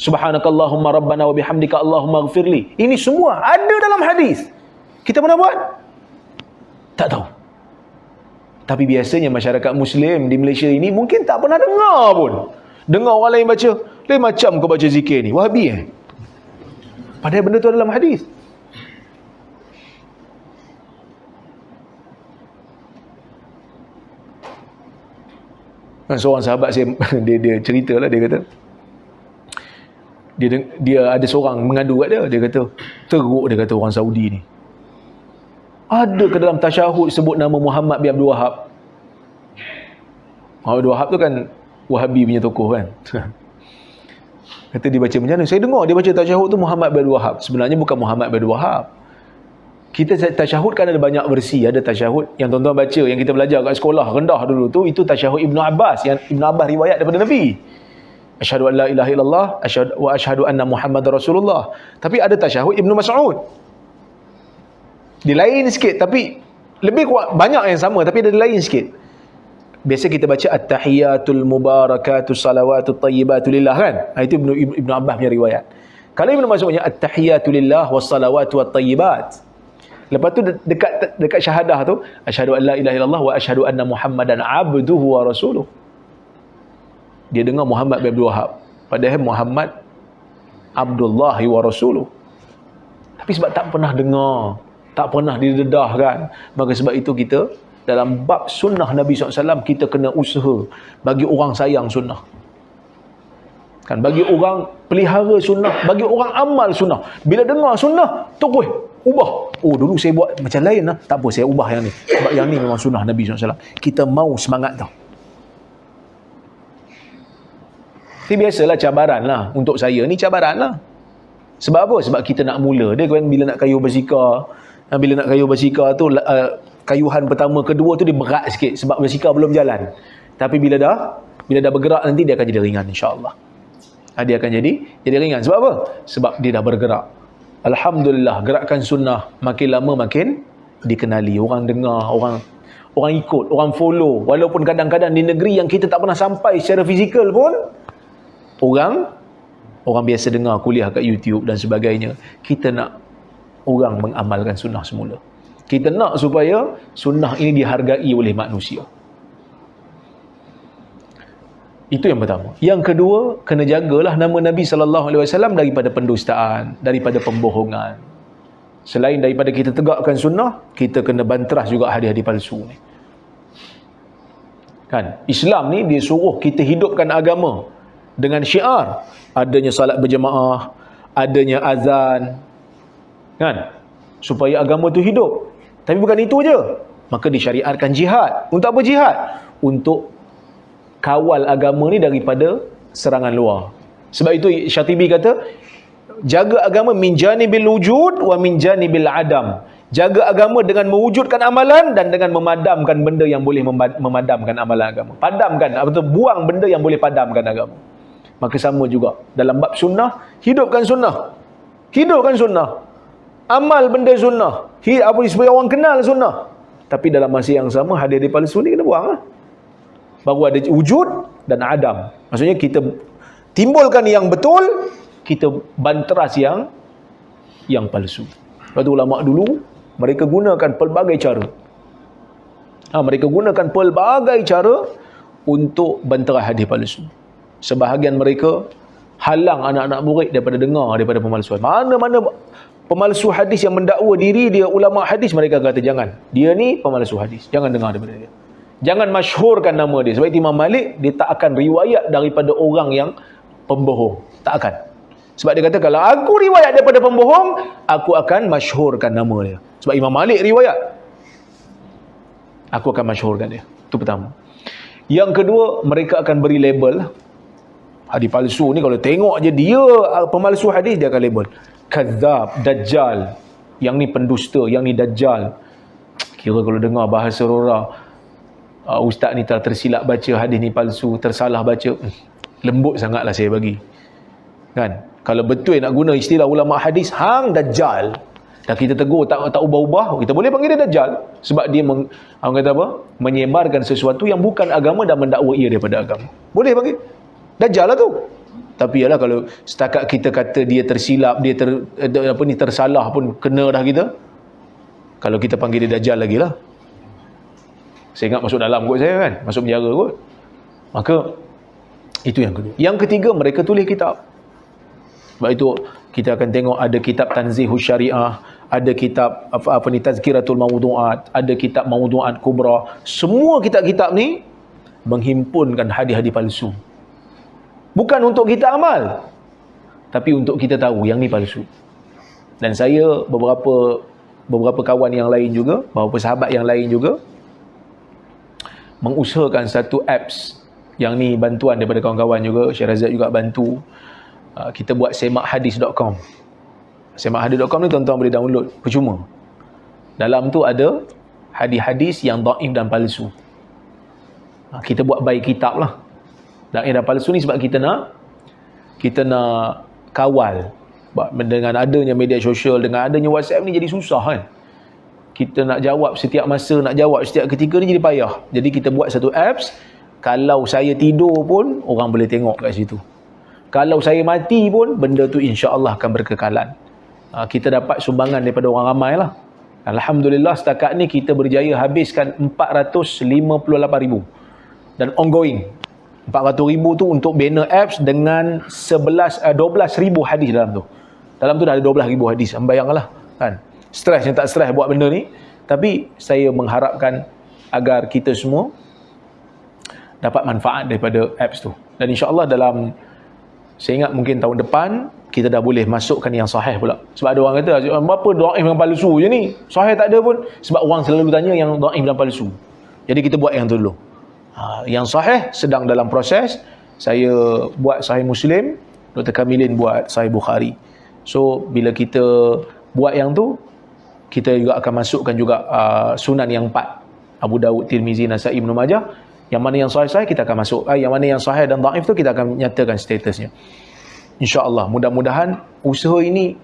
Subhanakallahumma Rabbana wa bihamdika Allahumma ghafirli. Ini semua ada dalam hadis. Kita pernah buat? Tak tahu. Tapi biasanya masyarakat Muslim di Malaysia ini mungkin tak pernah dengar pun. Dengar orang lain baca, lain macam kau baca zikir ni, Wahabi Padahal benda tu dalam hadis. Seorang sahabat saya, dia ceritalah, dia kata, dia ada seorang mengadu kat dia kata, teruk, dia kata orang Saudi ni. Ada ke dalam tasyahud sebut nama Muhammad bin Abdul Wahab? Abdul Wahab tu kan Wahabi punya tokoh kan. Kata dia baca macam mana? Saya dengar dia baca tasyahud tu Muhammad bin Abdul Wahab. Sebenarnya bukan Muhammad bin Abdul Wahab. Kita tasyahud kan ada banyak versi. Ada tasyahud yang tuan-tuan baca, yang kita belajar kat sekolah rendah dulu tu, itu tasyahud Ibnu Abbas, yang Ibnu Abbas riwayat daripada Nabi. Asyhadu an la ilaha illallah wa asyhadu anna Muhammadar Rasulullah. Tapi ada tasyahud Ibnu Mas'ud. Dia lain sikit, tapi lebih kuat, banyak yang sama tapi ada lain sikit. Biasa kita baca at-tahiyatul mubarakatus salawatut tayyibatu lillah kan? Itu Ibnu Abbas punya riwayat. Kalau Ibnu Mas'ud punya at-tahiyatu lillah was salawatu wat tayyibat. Lepas tu dekat syahadah tu, asyhadu an la ilaha illallah wa asyhadu anna Muhammadan abduhu wa rasuluh. Dia dengar Muhammad bin Abdul Wahab, padahal Muhammad Abdullah wa rasuluh. Tapi sebab tak pernah dengar, tak pernah didedahkan, maka sebab itu kita dalam bab sunnah Nabi SAW kita kena usaha bagi orang sayang sunnah kan, bagi orang pelihara sunnah, bagi orang amal sunnah. Bila dengar sunnah terus ubah, oh dulu saya buat macam lain lah, tak apa saya ubah yang ni sebab yang ni memang sunnah Nabi SAW. Kita mau semangat tau. Tapi biasalah cabaran lah, untuk saya ni cabaran lah. Sebab apa? Sebab kita nak mula. Dia kan bila nak kayuh basikal, bila nak kayuh basikal tu, kayuhan pertama kedua tu dia berat sikit sebab basikal belum jalan. Tapi bila dah bergerak nanti dia akan jadi ringan insya-Allah. Dia akan jadi ringan. Sebab apa? Sebab dia dah bergerak. Alhamdulillah, gerakan sunnah makin lama makin dikenali, orang dengar, orang ikut, orang follow. Walaupun kadang-kadang di negeri yang kita tak pernah sampai secara fizikal pun, orang biasa dengar kuliah kat YouTube dan sebagainya. Kita nak orang mengamalkan sunnah semula. Kita nak supaya sunnah ini dihargai oleh manusia. Itu yang pertama. Yang kedua, kena jagalah nama Nabi SAW daripada pendustaan, daripada pembohongan. Selain daripada kita tegakkan sunnah, kita kena banteras juga hadis-hadis palsu ni. Kan? Islam ni dia suruh kita hidupkan agama dengan syiar, adanya salat berjemaah, adanya azan, kan? Supaya agama tu hidup. Tapi bukan itu je. Maka disyariatkan jihad. Untuk apa jihad? Untuk kawal agama ni daripada serangan luar. Sebab itu Syatibi kata, jaga agama min janibil wujud wa min janibil adam. Jaga agama dengan mewujudkan amalan dan dengan memadamkan benda yang boleh memadamkan amalan agama. Padamkan, atau buang benda yang boleh padamkan agama. Maka sama juga dalam bab sunnah, hidupkan sunnah. Hidupkan sunnah. Amal benda sunnah. Supaya orang kenal sunnah. Tapi dalam masa yang sama, hadis-hadis palsu ni kena buang lah. Baru ada wujud dan adam. Maksudnya kita timbulkan yang betul, kita banteras yang palsu. Lepas tu ulama dulu, mereka gunakan pelbagai cara. Mereka gunakan pelbagai cara untuk banteras hadis palsu. Sebahagian mereka halang anak-anak murid daripada dengar daripada pemalsuan. Mana-mana pemalsu hadis yang mendakwa diri dia ulama hadis, mereka kata jangan. Dia ni pemalsu hadis. Jangan dengar daripada dia. Jangan masyhurkan nama dia. Sebab Imam Malik, dia tak akan riwayat daripada orang yang pembohong. Tak akan. Sebab dia kata, kalau aku riwayat daripada pembohong, aku akan masyhurkan nama dia. Sebab Imam Malik riwayat, aku akan masyhurkan dia. Itu pertama. Yang kedua, mereka akan beri label. Hadis palsu ni kalau tengok je dia pemalsu hadis, dia akan label kadzab, dajjal, yang ni pendusta, yang ni dajjal. Kira kalau dengar bahasa Rora, ustaz ni tersilap baca hadis ni palsu, tersalah baca, lembut sangatlah saya bagi. Kan? Kalau betul nak guna istilah ulama hadis, hang dajjal. Dan kita tegur tak ubah-ubah, kita boleh panggil dia dajjal sebab dia orang kata apa? Menyebarkan sesuatu yang bukan agama dan mendakwa ia daripada agama. Boleh panggil dajjal lah tu. Tapi yalah, kalau setakat kita kata dia tersilap, dia tersalah pun kena dah kita. Kalau kita panggil dia dajjal lagi lah. Saya ingat masuk dalam kot saya kan, masuk penjara kot. Maka itu yang kedua. Yang ketiga, mereka tulis kitab. Sebab itu kita akan tengok ada kitab Tanzihus Syariah, ada kitab Tazkiratul Mawdu'at, ada kitab Mawdu'at Kubra. Semua kitab-kitab ni menghimpunkan hadis-hadis palsu. Bukan untuk kita amal, tapi untuk kita tahu yang ni palsu. Dan saya beberapa kawan yang lain juga, beberapa sahabat yang lain juga mengusahakan satu apps. Yang ni bantuan daripada kawan-kawan juga, Syarazad juga bantu. Kita buat semakhadis.com. Semakhadis.com ni tuan-tuan boleh download percuma. Dalam tu ada hadis-hadis yang dhaif dan palsu. Kita buat by kitab lah. Dhaif dan palsu ni sebab kita nak kawal. Dengan adanya media sosial, dengan adanya WhatsApp ni jadi susah kan. Kita nak jawab setiap masa, nak jawab setiap ketika ni jadi payah. Jadi kita buat satu apps, kalau saya tidur pun orang boleh tengok kat situ. Kalau saya mati pun benda tu insya-Allah akan berkekalan. Kita dapat sumbangan daripada orang ramai lah. Alhamdulillah setakat ni kita berjaya habiskan 458,000 dan ongoing. 400,000 tu untuk banner apps dengan 12,000 hadis dalam tu. Dalam tu dah ada 12,000 hadis. Bayangkanlah kan. Stres yang tak stres buat benda ni. Tapi saya mengharapkan agar kita semua dapat manfaat daripada apps tu. Dan insya-Allah dalam, saya ingat mungkin tahun depan kita dah boleh masukkan yang sahih pula. Sebab ada orang kata, apa dhaif dengan palsu je ni? Sahih tak ada pun. Sebab orang selalu tanya yang dhaif dan palsu. Jadi kita buat yang tu dulu. Yang sahih sedang dalam proses. Saya buat Sahih Muslim, Dr. Kamilin buat Sahih Bukhari. So bila kita buat yang tu, kita juga akan masukkan juga sunan yang 4, Abu Dawud, Tirmizi, Nasai, Ibnu Majah. Yang mana yang sahih-sahih kita akan masuk. Yang mana yang sahih dan dhaif tu kita akan nyatakan statusnya. InsyaAllah, mudah-mudahan usaha ini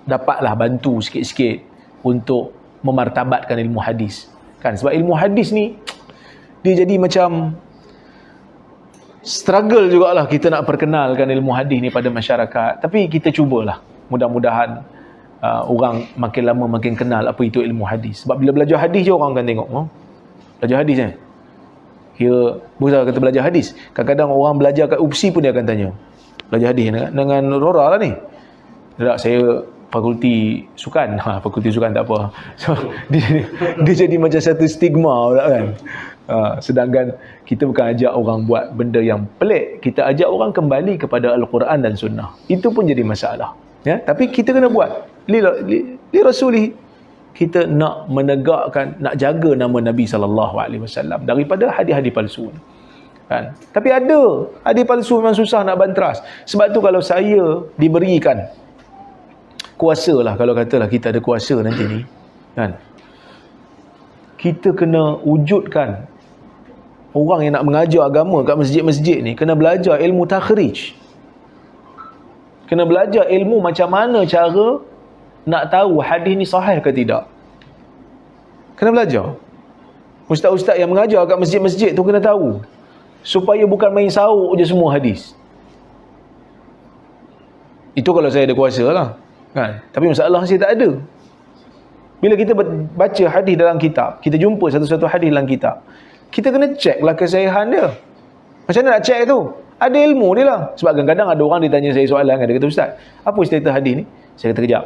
dapatlah bantu sikit-sikit untuk memartabatkan ilmu hadis. Kan? Sebab ilmu hadis ni, dia jadi macam struggle jugalah kita nak perkenalkan ilmu hadis ni pada masyarakat. Tapi kita cubalah. Mudah-mudahan orang makin lama makin kenal apa itu ilmu hadis. Sebab bila belajar hadis je orang akan tengok. Belajar hadis ni. Kira, Buza kata belajar hadis. Kadang-kadang orang belajar kat UPSI pun dia akan tanya. Belajar hadis dengan Rora lah ni. Tak, saya fakulti sukan. Fakulti sukan tak apa. So, dia jadi macam satu stigma pula kan. Sedangkan kita bukan ajak orang buat benda yang pelik. Kita ajak orang kembali kepada Al-Quran dan Sunnah. Itu pun jadi masalah. Ya? Tapi kita kena buat. Li Rasulih. Kita nak menegakkan, nak jaga nama Nabi SAW daripada hadis-hadis palsu. Kan? Tapi ada hadis palsu memang susah nak bantras. Sebab tu kalau saya diberikan kuasa lah, kalau katalah kita ada kuasa nanti ni, Kan? Kita kena wujudkan orang yang nak mengajar agama kat masjid-masjid ni kena belajar ilmu takhrij. Kena belajar ilmu macam mana cara nak tahu hadis ni sahih ke tidak. Kena belajar. Ustaz-ustaz yang mengajar kat masjid-masjid tu kena tahu. Supaya bukan main sauk je semua hadis. Itu kalau saya ada kuasa lah. Kan? Tapi masalah saya tak ada. Bila kita baca hadis dalam kitab, kita jumpa satu-satu hadis dalam kitab, kita kena check lah kesahihan dia. Macam mana nak check tu? Ada ilmu dia lah. Sebab kadang-kadang ada orang dia tanya saya soalan kan. Dia kata, Ustaz, apa status hadis ni? Saya kata, kejap.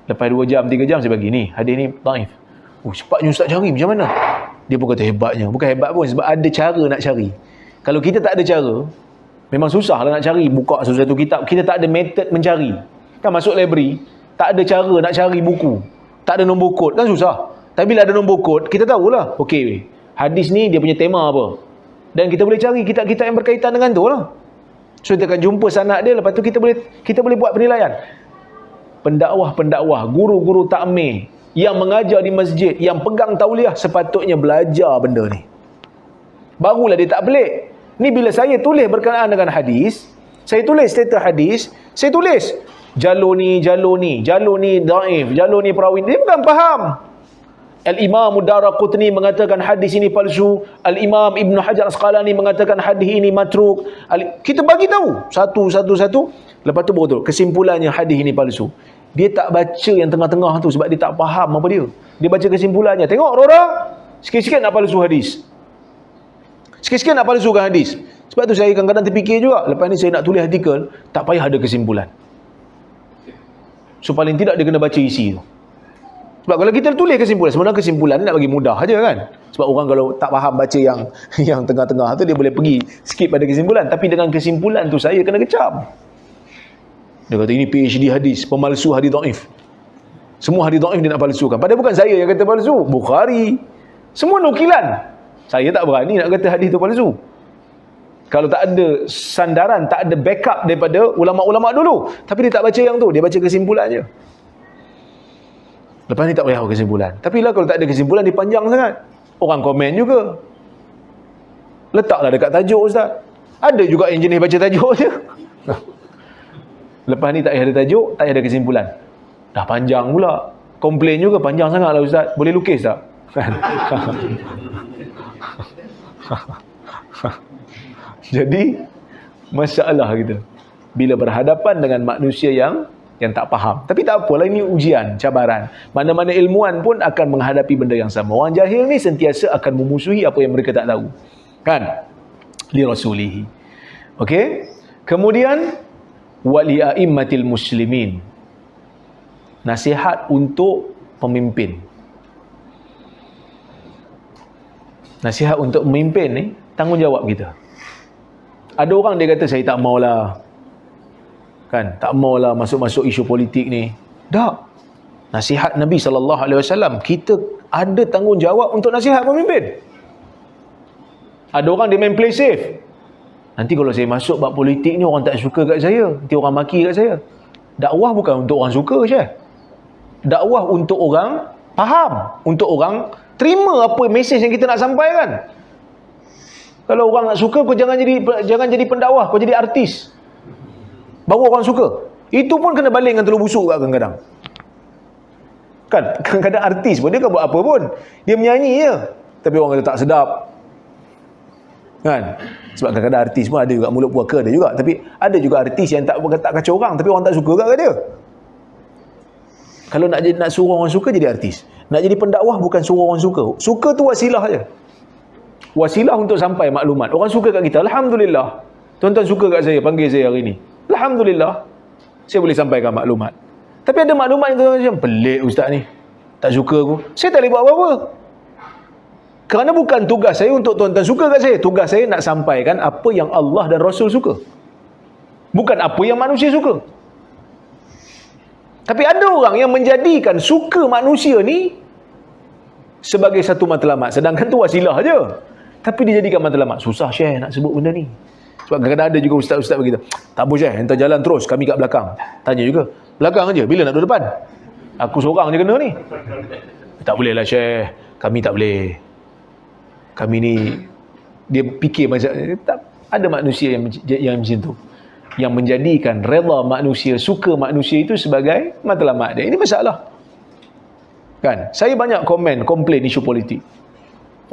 Lepas 2 jam, 3 jam saya bagi ni. Hadis ni dhaif. Oh, cepatnya Ustaz cari. Macam mana? Dia pun kata hebatnya. Bukan hebat pun. Sebab ada cara nak cari. Kalau kita tak ada cara, memang susah lah nak cari. Buka satu-satu kitab. Kita tak ada method mencari. Kan masuk library, tak ada cara nak cari buku. Tak ada nombor kod. Kan susah. Tapi bila ada nombor kod, kita tahulah. Okey, hadis ni dia punya tema apa. Dan kita boleh cari kitab-kitab yang berkaitan dengan tu lah. So kita akan jumpa sanad dia. Lepas tu kita boleh buat penilaian. Pendakwah-pendakwah, guru-guru takmir yang mengajar di masjid, yang pegang tauliah, sepatutnya belajar benda ni. Barulah dia tak pelik. Ni bila saya tulis berkenaan dengan hadis, saya tulis status hadis, saya tulis jalur ni dhaif, jalur ni perawi. Dia bukan faham. Al-Imam Ad-Daraqutni mengatakan hadis ini palsu. Al-Imam Ibn Hajar Asqalani mengatakan hadis ini matruk. Kita bagi tahu satu-satu. Lepas tu baru kesimpulannya hadis ini palsu. Dia tak baca yang tengah-tengah tu sebab dia tak faham apa dia. Dia baca kesimpulannya. Tengok orang sikit-sikit nak palsu hadis. Sikit-sikit nak palsukan hadis. Sebab tu saya kadang-kadang terfikir juga, lepas ni saya nak tulis artikel, tak payah ada kesimpulan. So paling tidak dia kena baca isi tu. Sebab kalau kita tulis kesimpulan, sebenarnya kesimpulan ni nak bagi mudah aja kan. Sebab orang kalau tak faham baca yang tengah-tengah tu, dia boleh pergi skip pada kesimpulan. Tapi dengan kesimpulan tu saya kena kecam. Dia kata ini PhD hadis, pemalsu hadis dhaif. Semua hadis dhaif dia nak palsukan. Padahal bukan saya yang kata palsu, Bukhari. Semua nukilan. Saya tak berani nak kata hadis tu palsu. Kalau tak ada sandaran, tak ada backup daripada ulama-ulama dulu. Tapi dia tak baca yang tu, dia baca kesimpulan je. Lepas ni tak payah kesimpulan. Tapi lah kalau tak ada kesimpulan, dia panjang sangat. Orang komen juga. Letaklah dekat tajuk, Ustaz. Ada juga yang jenis baca tajuk je. Lepas ni tak payah ada tajuk, tak payah ada kesimpulan. Dah panjang pula. Komplain juga, panjang sangat lah Ustaz. Boleh lukis tak? Jadi, masalah kita. Bila berhadapan dengan manusia yang tak faham. Tapi tak apalah, ini ujian, cabaran. Mana-mana ilmuwan pun akan menghadapi benda yang sama. Orang jahil ni sentiasa akan memusuhi apa yang mereka tak tahu. Kan? Li rasulihi. Okey? Kemudian, wali a'immatil muslimin. Nasihat untuk pemimpin. Nasihat untuk memimpin ni, tanggungjawab kita. Ada orang dia kata, saya tak maulah. Kan, tak maulah masuk-masuk isu politik ni. Tak. Nasihat Nabi SAW, kita ada tanggungjawab untuk nasihat pemimpin. Ada orang dia main play safe. Nanti kalau saya masuk bab politik ni, orang tak suka kat saya. Nanti orang maki kat saya. Dakwah bukan untuk orang suka je. Dakwah untuk orang faham. Untuk orang terima apa mesej yang kita nak sampaikan. Kalau orang nak suka, kau jangan jadi pendakwah, kau jadi artis. Baru orang suka. Itu pun kena balik dengan telur busuk kadang-kadang. Kan? Kadang-kadang artis pun, dia kan buat apa pun. Dia menyanyi je. Tapi orang kata tak sedap. Kan? Sebab kadang-kadang artis pun ada juga, mulut puaka ada juga. Tapi ada juga artis yang tak kacau orang, tapi orang tak suka kat dia. Kalau nak suruh orang suka, jadi artis. Nak jadi pendakwah bukan suruh orang suka. Suka tu wasilah je. Wasilah untuk sampai maklumat. Orang suka kat kita, Alhamdulillah. Tuan-tuan suka kat saya, panggil saya hari ni. Alhamdulillah. Saya boleh sampaikan maklumat. Tapi ada maklumat yang macam, pelik ustaz ni. Tak suka aku. Saya tak boleh buat apa-apa. Kerana bukan tugas saya untuk tuan-tuan suka kat saya. Tugas saya nak sampaikan apa yang Allah dan Rasul suka. Bukan apa yang manusia suka. Tapi ada orang yang menjadikan suka manusia ni sebagai satu matlamat. Sedangkan tu wasilah je. Tapi dia jadikan matlamat. Susah Syekh nak sebut benda ni. Sebab kadang-kadang ada juga ustaz-ustaz begitu. Tak apa Syekh, entah jalan terus, kami kat belakang. Tanya juga. Belakang aja, bila nak duduk depan? Aku seorang je kena ni. Tak boleh lah Syekh, kami tak boleh. Kami ni, dia fikir macam, tak ada manusia yang macam tu, yang menjadikan rela manusia, suka manusia itu sebagai matlamat dia. Ini masalah. Kan? Saya banyak komplain isu politik.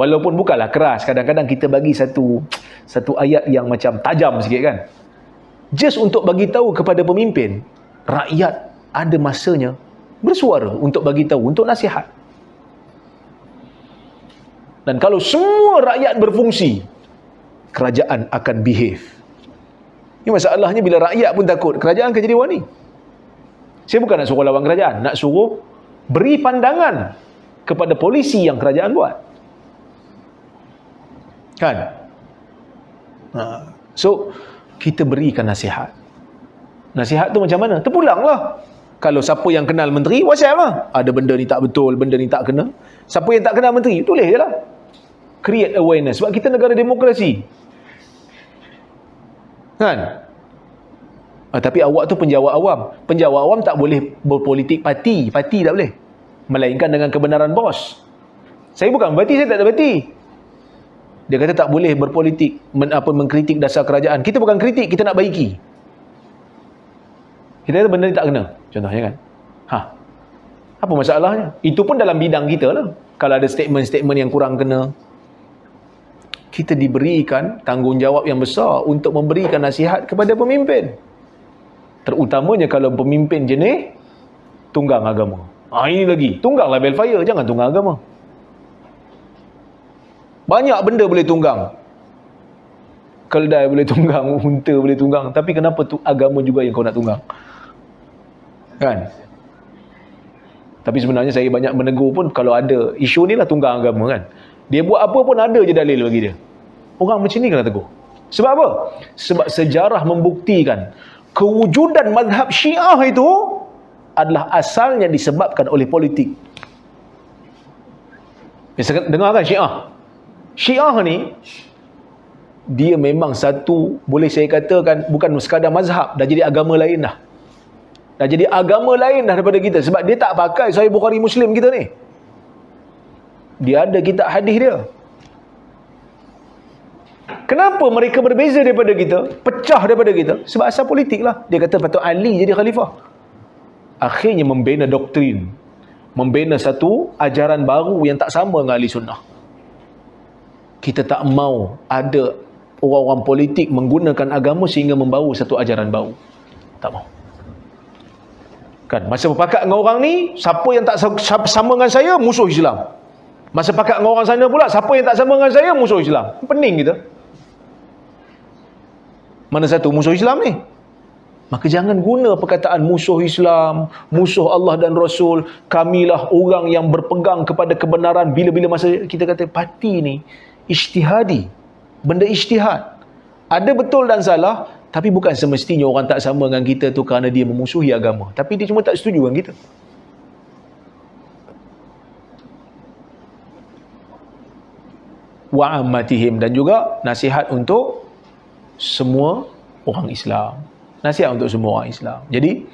Walaupun bukanlah keras, kadang-kadang kita bagi satu ayat yang macam tajam sikit kan. Just untuk bagi tahu kepada pemimpin, rakyat ada masanya bersuara untuk bagi tahu, untuk nasihat. Dan kalau semua rakyat berfungsi, kerajaan akan behave. Ini masalahnya bila rakyat pun takut, kerajaan akan jadi wani. Saya bukan nak suruh lawan kerajaan, nak suruh beri pandangan kepada polisi yang kerajaan buat. Kan? So, kita berikan nasihat. Nasihat tu macam mana? Terpulanglah. Kalau siapa yang kenal menteri, WhatsApp lah. Ada benda ni tak betul, benda ni tak kena. Siapa yang tak kenal menteri, tulis je lah. Create awareness. Sebab kita negara demokrasi. Kan? Tapi awak tu penjawat awam. Penjawat awam tak boleh berpolitik parti. Parti tak boleh. Melainkan dengan kebenaran bos. Saya bukan berparti, saya tak ada parti. Dia kata tak boleh berpolitik, mengkritik dasar kerajaan. Kita bukan kritik, kita nak baiki. Kita kata benda ni tak kena. Contohnya kan. Apa masalahnya? Itu pun dalam bidang kita lah. Kalau ada statement-statement yang kurang kena, kita diberikan tanggungjawab yang besar untuk memberikan nasihat kepada pemimpin. Terutamanya kalau pemimpin jenis tunggang agama. Ini lagi. Tunggang lah Belfire, jangan tunggang agama. Banyak benda boleh tunggang. Keldai boleh tunggang, unta boleh tunggang. Tapi kenapa agama juga yang kau nak tunggang? Kan? Tapi sebenarnya saya banyak menegur pun kalau ada isu ni lah tunggang agama kan. Dia buat apa pun ada je dalil bagi dia. Orang macam ni kena tegur. Sebab apa? Sebab sejarah membuktikan kewujudan mazhab Syiah itu adalah asalnya disebabkan oleh politik. Dengar kan Syiah? Syiah ni, dia memang satu, boleh saya katakan, bukan sekadar mazhab, dah jadi agama lain dah. Dah jadi agama lain dah daripada kita. Sebab dia tak pakai Sahih Bukhari Muslim kita ni. Dia ada kitab hadis dia. Kenapa mereka berbeza daripada kita? Pecah daripada kita? Sebab asal politik lah. Dia kata patut Ali jadi khalifah. Akhirnya membina doktrin. Membina satu ajaran baru yang tak sama dengan ahli sunnah. Kita tak mau ada orang-orang politik menggunakan agama sehingga membawa satu ajaran baru. Tak mau. Kan, masa berpakat dengan orang ni, siapa yang tak sama dengan saya, musuh Islam. Masa pakat dengan orang sana pula, siapa yang tak sama dengan saya, musuh Islam. Pening kita. Mana satu musuh Islam ni? Maka jangan guna perkataan musuh Islam, musuh Allah dan Rasul, kamilah orang yang berpegang kepada kebenaran. Bila-bila masa kita kata parti ni ijtihadi, benda ijtihad, ada betul dan salah, tapi bukan semestinya orang tak sama dengan kita tu kerana dia memusuhi agama, tapi dia cuma tak setuju dengan kita. Wa ammatihim, dan juga nasihat untuk semua orang Islam. Nasihat untuk semua orang Islam. Jadi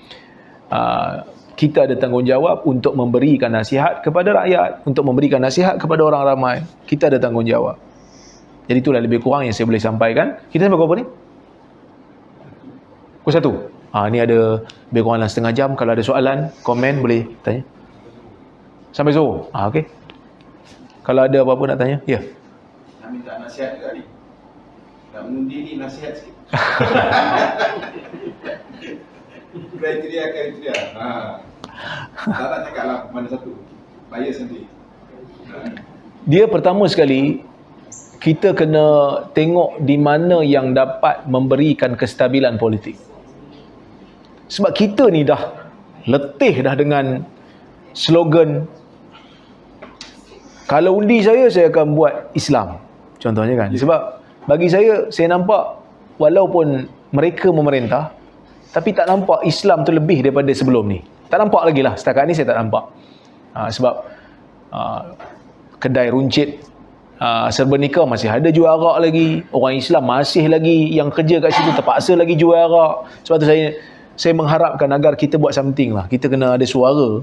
kita ada tanggungjawab untuk memberikan nasihat kepada rakyat, untuk memberikan nasihat kepada orang ramai. Kita ada tanggungjawab. Jadi itulah lebih kurang yang saya boleh sampaikan. Kita sampai berapa ni? Pukul 1. Ni ada lebih kurang dalam setengah jam. Kalau ada soalan, komen, boleh tanya. Sampai Zuhur. Okey. Kalau ada apa-apa nak tanya, ya. Nak minta nasihat juga ni. Nak mengundi ni nasihat sikit. Kriteria. Tak nak cakap lah mana satu. Bayar sendiri. Dia pertama sekali, kita kena tengok di mana yang dapat memberikan kestabilan politik. Sebab kita ni dah letih dah dengan slogan, kalau undi saya akan buat Islam. Contohnya kan. Sebab bagi saya nampak walaupun mereka memerintah, tapi tak nampak Islam tu lebih daripada sebelum ni. Tak nampak lagi lah. Setakat ni saya tak nampak. Sebab kedai runcit serba nikah masih ada jual arak lagi. Orang Islam masih lagi yang kerja kat situ terpaksa lagi jual arak. Sebab tu saya mengharapkan agar kita buat something lah. Kita kena ada suara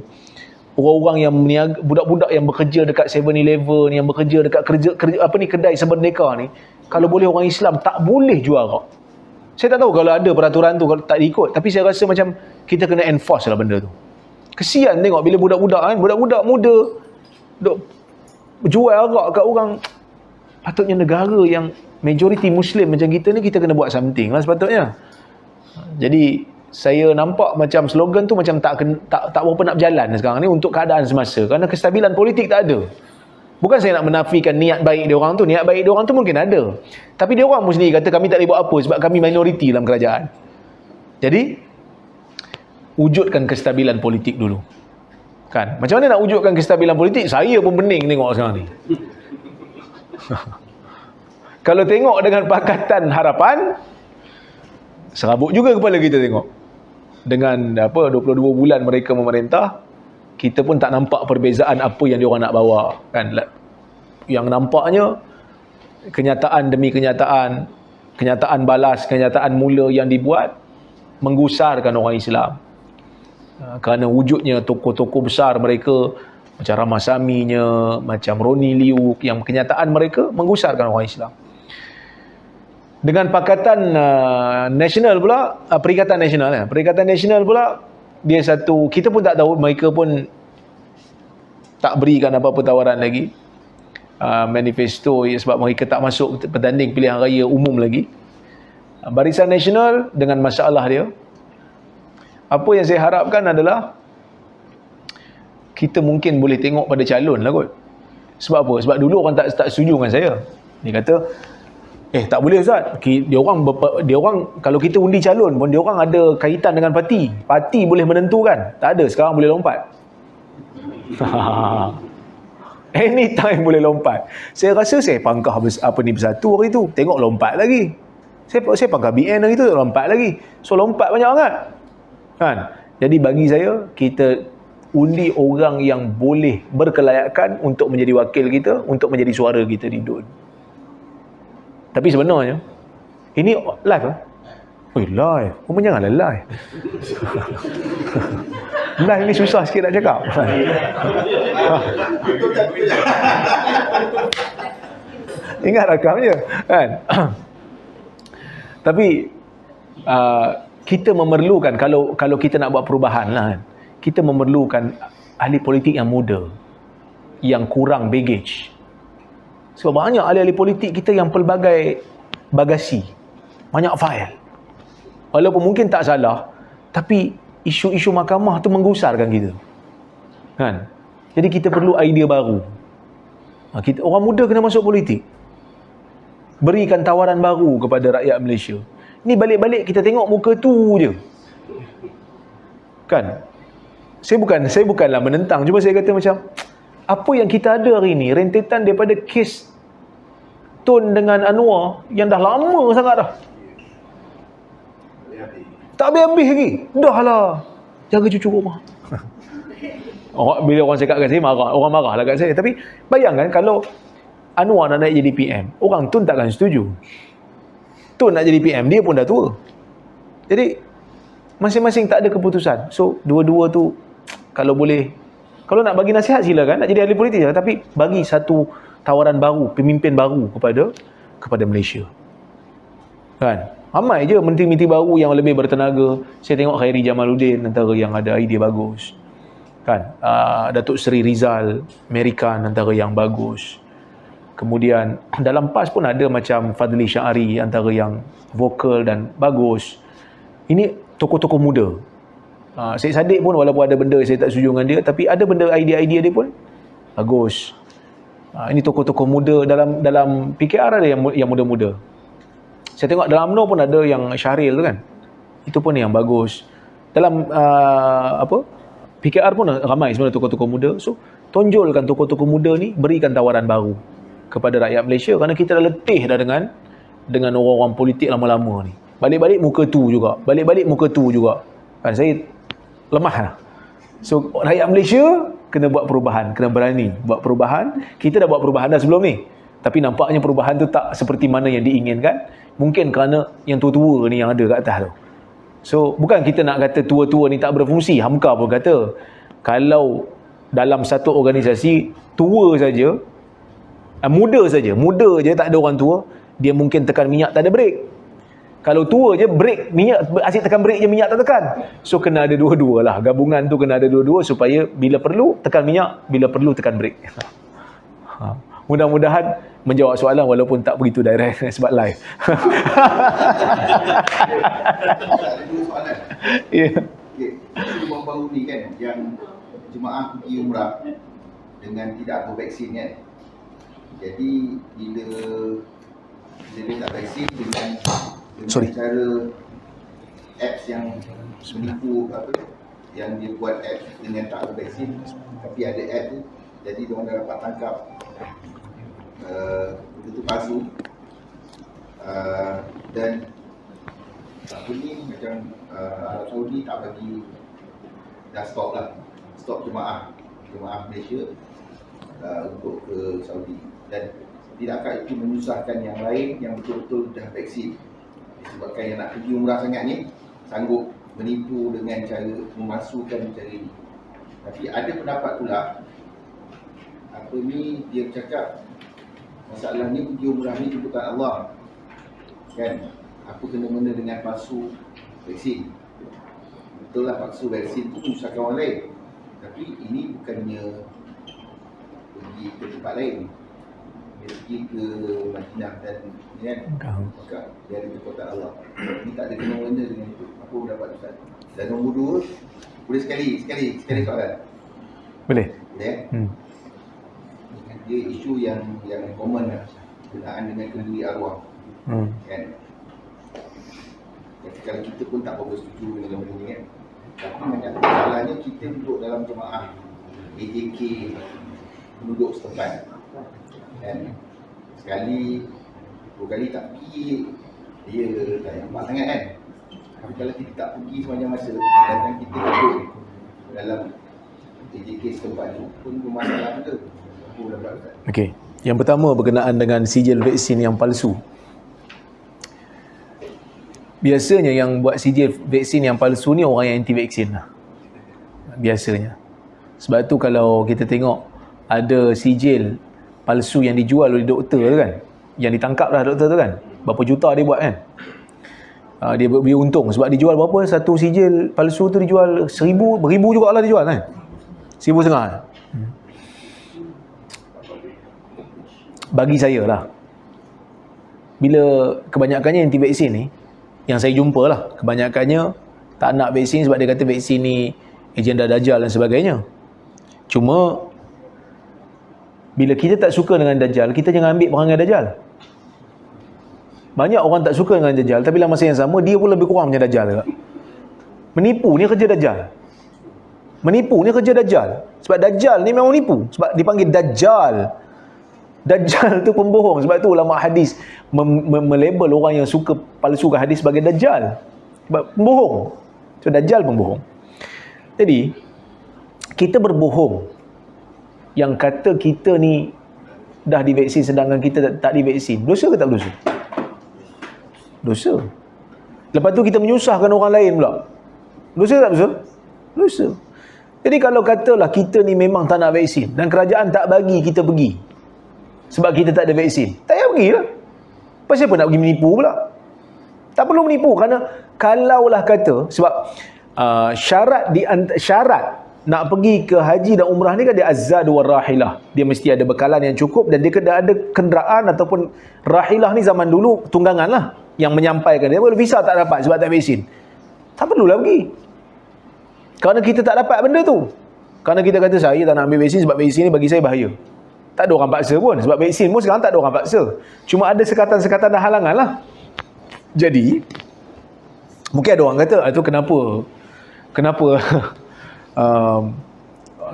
orang-orang yang meniaga, budak-budak yang bekerja dekat 7-Eleven, yang bekerja dekat kedai Semerdeka ni, kalau boleh orang Islam tak boleh jual arak. Saya tak tahu kalau ada peraturan tu, kalau tak diikut, tapi saya rasa macam kita kena enforce lah benda tu. Kesian tengok bila budak-budak kan, budak-budak muda duk jual arak kat orang. Patutnya negara yang majoriti Muslim macam kita ni, kita kena buat something lah sepatutnya. Jadi saya nampak macam slogan tu macam tak berapa nak berjalan sekarang ni untuk keadaan semasa, kerana kestabilan politik tak ada. Bukan saya nak menafikan niat baik dia orang tu, niat baik dia orang tu mungkin ada, tapi dia orang pun sendiri kata kami tak boleh buat apa sebab kami minoriti dalam kerajaan. Jadi wujudkan kestabilan politik dulu kan. Macam mana nak wujudkan kestabilan politik? Saya pun bening tengok sekarang ni. Kalau tengok dengan Pakatan Harapan, serabut juga kepala kita tengok. Dengan 22 bulan mereka memerintah, kita pun tak nampak perbezaan apa yang diorang nak bawa kan. Yang nampaknya kenyataan demi kenyataan, kenyataan balas, kenyataan mula yang dibuat menggusarkan orang Islam. Kerana wujudnya tokoh-tokoh besar mereka macam Ramasaminya, macam Roni Liu, yang kenyataan mereka menggusarkan orang Islam. Dengan Pakatan Nasional pula, Perikatan Nasional kan. Perikatan Nasional pula, dia satu, kita pun tak tahu, mereka pun tak berikan apa-apa tawaran lagi. Manifesto sebab mereka tak masuk bertanding pilihan raya umum lagi. Barisan Nasional dengan masalah dia, apa yang saya harapkan adalah kita mungkin boleh tengok pada calon lah kot. Sebab apa? Sebab dulu orang tak setuju dengan saya. Dia kata, tak boleh Ustaz. Dia orang kalau kita undi calon pun, dia orang ada kaitan dengan parti. Parti boleh menentukan. Tak ada, sekarang boleh lompat. Anytime boleh lompat. Saya rasa saya pangkah Bersatu hari tu, tengok lompat lagi. Saya pangkah BN hari tu, lompat lagi. So lompat banyak sangat kan. Jadi bagi saya, kita undi orang yang boleh berkelayakan untuk menjadi wakil kita, untuk menjadi suara kita di DUN. Tapi sebenarnya ini live lah. Live. Kamu janganlah live. Live ni susah sikit nak cakap. Ingat rakamnya kan. Tapi kita memerlukan, kalau kita nak buat perubahan lah kan, kita memerlukan ahli politik yang muda, yang kurang baggage. Sebab banyak ahli-ahli politik kita yang pelbagai bagasi, banyak file. Walaupun mungkin tak salah, tapi isu-isu mahkamah tu menggusarkan kita kan. Jadi kita perlu idea baru. Orang muda kena masuk politik, berikan tawaran baru kepada rakyat Malaysia. Ni balik-balik kita tengok muka tu je kan. Saya bukanlah menentang, cuma saya kata macam apa yang kita ada hari ni rentetan daripada kes Tun dengan Anwar yang dah lama sangat dah. Tak habis-habis lagi. Dah lah, jaga cucu rumah. Bila orang cakap kat saya, orang marah lah kat saya. Tapi bayangkan kalau Anwar nak naik jadi PM, orang Tun takkan setuju. Tun nak jadi PM, dia pun dah tua. Jadi masing-masing tak ada keputusan. So dua-dua tu kalau boleh, kalau nak bagi nasihat silakan, nak jadi ahli politik silakan, tapi bagi satu tawaran baru, pemimpin baru kepada Malaysia kan. Ramai je menteri-menteri baru yang lebih bertenaga. Saya tengok Khairi Jamaluddin antara yang ada idea bagus kan. Datuk Seri Rizal Merikan antara yang bagus. Kemudian dalam PAS pun ada macam Fadli Syahari antara yang vokal dan bagus. Ini tokoh-tokoh muda. Syed Saddiq pun walaupun ada benda saya tak setuju dengan dia, tapi ada benda idea-idea dia pun bagus. Ini tokoh-tokoh muda dalam PKR ada yang muda-muda. Saya tengok dalam UMNO pun ada yang Syahril tu kan. Itu pun yang bagus. Dalam PKR pun ramai sebenarnya tokoh-tokoh muda. So tonjolkan tokoh-tokoh muda ni, berikan tawaran baru kepada rakyat Malaysia, kerana kita dah letih dah dengan orang-orang politik lama-lama ni. Balik-balik muka tu juga. Kan saya lemah lah. So rakyat Malaysia kena buat perubahan, kena berani buat perubahan. Kita dah buat perubahan dah sebelum ni, tapi nampaknya perubahan tu tak seperti mana yang diinginkan. Mungkin kerana yang tua-tua ni yang ada kat atas tu. So bukan kita nak kata tua-tua ni tak berfungsi. Hamka pun kata kalau dalam satu organisasi tua saja, muda je tak ada orang tua, dia mungkin tekan minyak tak ada brek. Kalau tua je brek minyak, asyik tekan brek je minyak tak tekan. So kena ada dua-dua lah, gabungan tu kena ada dua-dua supaya bila perlu tekan minyak, bila perlu tekan brek. Mudah-mudahan menjawab soalan walaupun tak begitu direct sebab live. Ada dua soalan. Ya. Okey, baru-baru ni kan yang jemaah pergi umrah dengan tidak ada vaksin kan. Jadi bila dia tak vaksin dengan cara apps yang menipu apa tu, yang dia buat apps dengan tak ada vaksin tapi ada app tu, jadi dia orang dah dapat tangkap itu palsu. Dan apa ni macam Arab Saudi tak bagi, dah stop jemaah Malaysia untuk ke Saudi. Dan tidakkah itu menyusahkan yang lain yang betul-betul dah vaksin, disebabkan yang nak pergi umrah sangat ni sanggup menipu dengan cara memasukkan cara ini. Tapi ada pendapat pula apa ni, dia bercakap masalah ni pergi umrah ni bukan Allah kan, apa kena-mena dengan palsu vaksin. Betul lah palsu vaksin tu menyusahkan orang lain, tapi ini bukannya pergi ke tempat lain, dia pergi ke Madinah dan kan, maka dia ada di kota Allah. Ini tak ada kena-mena dengan itu. Apa pendapat Ustaz? Dan nombor dua, boleh sekali soalan? Boleh. Boleh? Dia isu yang common lah, berkenaan dengan kenduri arwah. Kan? Jadi kalau kita pun tak berapa setuju dengan benda ni kan. Tapi masalahnya kita duduk dalam jemaah AJK penduduk setempat kan. Sekali, dua kali tak pergi, dia tak nampak sangat kan. Tapi kalau kita tak pergi sepanjang masa dan kita duduk dalam AJK setempat tu pun bermasalah juga. Apa dapat Ustaz? Okey. Yang pertama berkenaan dengan sijil vaksin yang palsu. Biasanya yang buat sijil vaksin yang palsu ni orang yang anti vaksin lah. Biasanya. Sebab tu kalau kita tengok ada sijil palsu yang dijual oleh doktor tu kan, yang ditangkap lah doktor tu kan, berapa juta dia buat kan, dia untung sebab dijual berapa, satu sijil palsu tu dijual 1,000, beribu juga lah dijual kan, 1,500. Bagi saya lah, bila kebanyakannya anti vaksin ni, yang saya jumpa lah, kebanyakannya tak nak vaksin sebab dia kata vaksin ni agenda Dajjal dan sebagainya. Cuma bila kita tak suka dengan Dajjal, kita jangan ambil perangai Dajjal. Banyak orang tak suka dengan Dajjal, tapi dalam masa yang sama dia pun lebih kurang macam Dajjal juga. Menipu ni kerja Dajjal. Menipu ni kerja Dajjal. Sebab Dajjal ni memang menipu, sebab dipanggil Dajjal. Dajjal tu pembohong. Sebab tu ulama hadis melabel orang yang suka palsukan hadis sebagai Dajjal. Sebab pembohong. So Dajjal pembohong. Jadi kita berbohong yang kata kita ni dah divaksin sedangkan kita tak divaksin. Dosa ke tak dosa? Dosa. Lepas tu kita menyusahkan orang lain pula. Dosa ke tak dosa? Dosa. Jadi kalau katalah kita ni memang tak nak vaksin dan kerajaan tak bagi kita pergi sebab kita tak ada vaksin, tak payah pergilah. Pasal apa nak pergi menipu pula? Tak perlu menipu, kerana kalaulah kata sebab syarat nak pergi ke haji dan umrah ni kan dia az-zad war rahilah. Dia mesti ada bekalan yang cukup dan dia kena ada kenderaan ataupun rahilah ni zaman dulu tunggangan lah yang menyampaikan dia. Visa tak dapat sebab tak vaksin, tak perlulah pergi. Kerana kita tak dapat benda tu. Kerana kita kata saya tak nak ambil vaksin sebab vaksin ni bagi saya bahaya. Tak ada orang paksa pun. Sebab vaksin pun sekarang tak ada orang paksa. Cuma ada sekatan-sekatan dan halangan lah. Jadi mungkin ada orang kata itu kenapa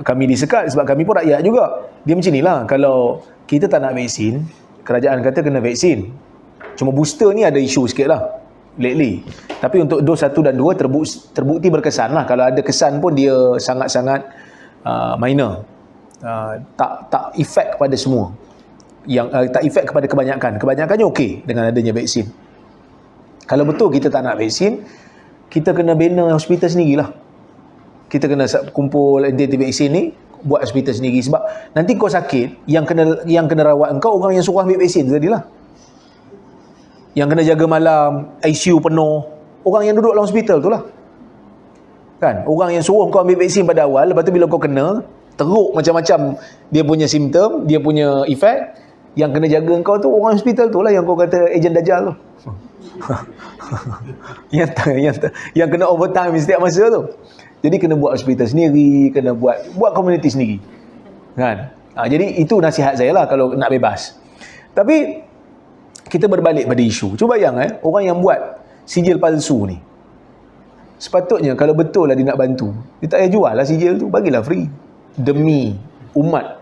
kami disekat, sebab kami pun rakyat juga. Dia macam inilah, kalau kita tak nak vaksin, kerajaan kata kena vaksin. Cuma booster ni ada isu sikit lah lately. Tapi untuk dos 1 dan 2 terbukti berkesan lah. Kalau ada kesan pun dia sangat-sangat minor. Tak efek kepada semua. Yang tak efek kepada kebanyakannya okey dengan adanya vaksin. Kalau betul kita tak nak vaksin, kita kena bina hospital sendirilah. Kita kena kumpul anti vaksin ni, buat hospital sendiri. Sebab nanti kau sakit, yang kena rawat engkau orang yang suruh ambil vaksin tadilah. Yang kena jaga malam, ICU penuh, orang yang duduk dalam hospital tu lah. Kan? Orang yang suruh kau ambil vaksin pada awal, lepas tu bila kau kena, teruk macam-macam dia punya simptom, dia punya efek. Yang kena jaga kau tu orang hospital tu lah, yang kau kata ejen Dajjal tu. yang kena overtime setiap masa tu. Jadi kena buat hospital sendiri, kena buat community sendiri. Kan? Jadi itu nasihat saya lah kalau nak bebas. Tapi kita berbalik pada isu. Cuba bayang orang yang buat sijil palsu ni. Sepatutnya kalau betul lah dia nak bantu, dia tak payah jual lah sijil tu, bagilah free. Demi umat.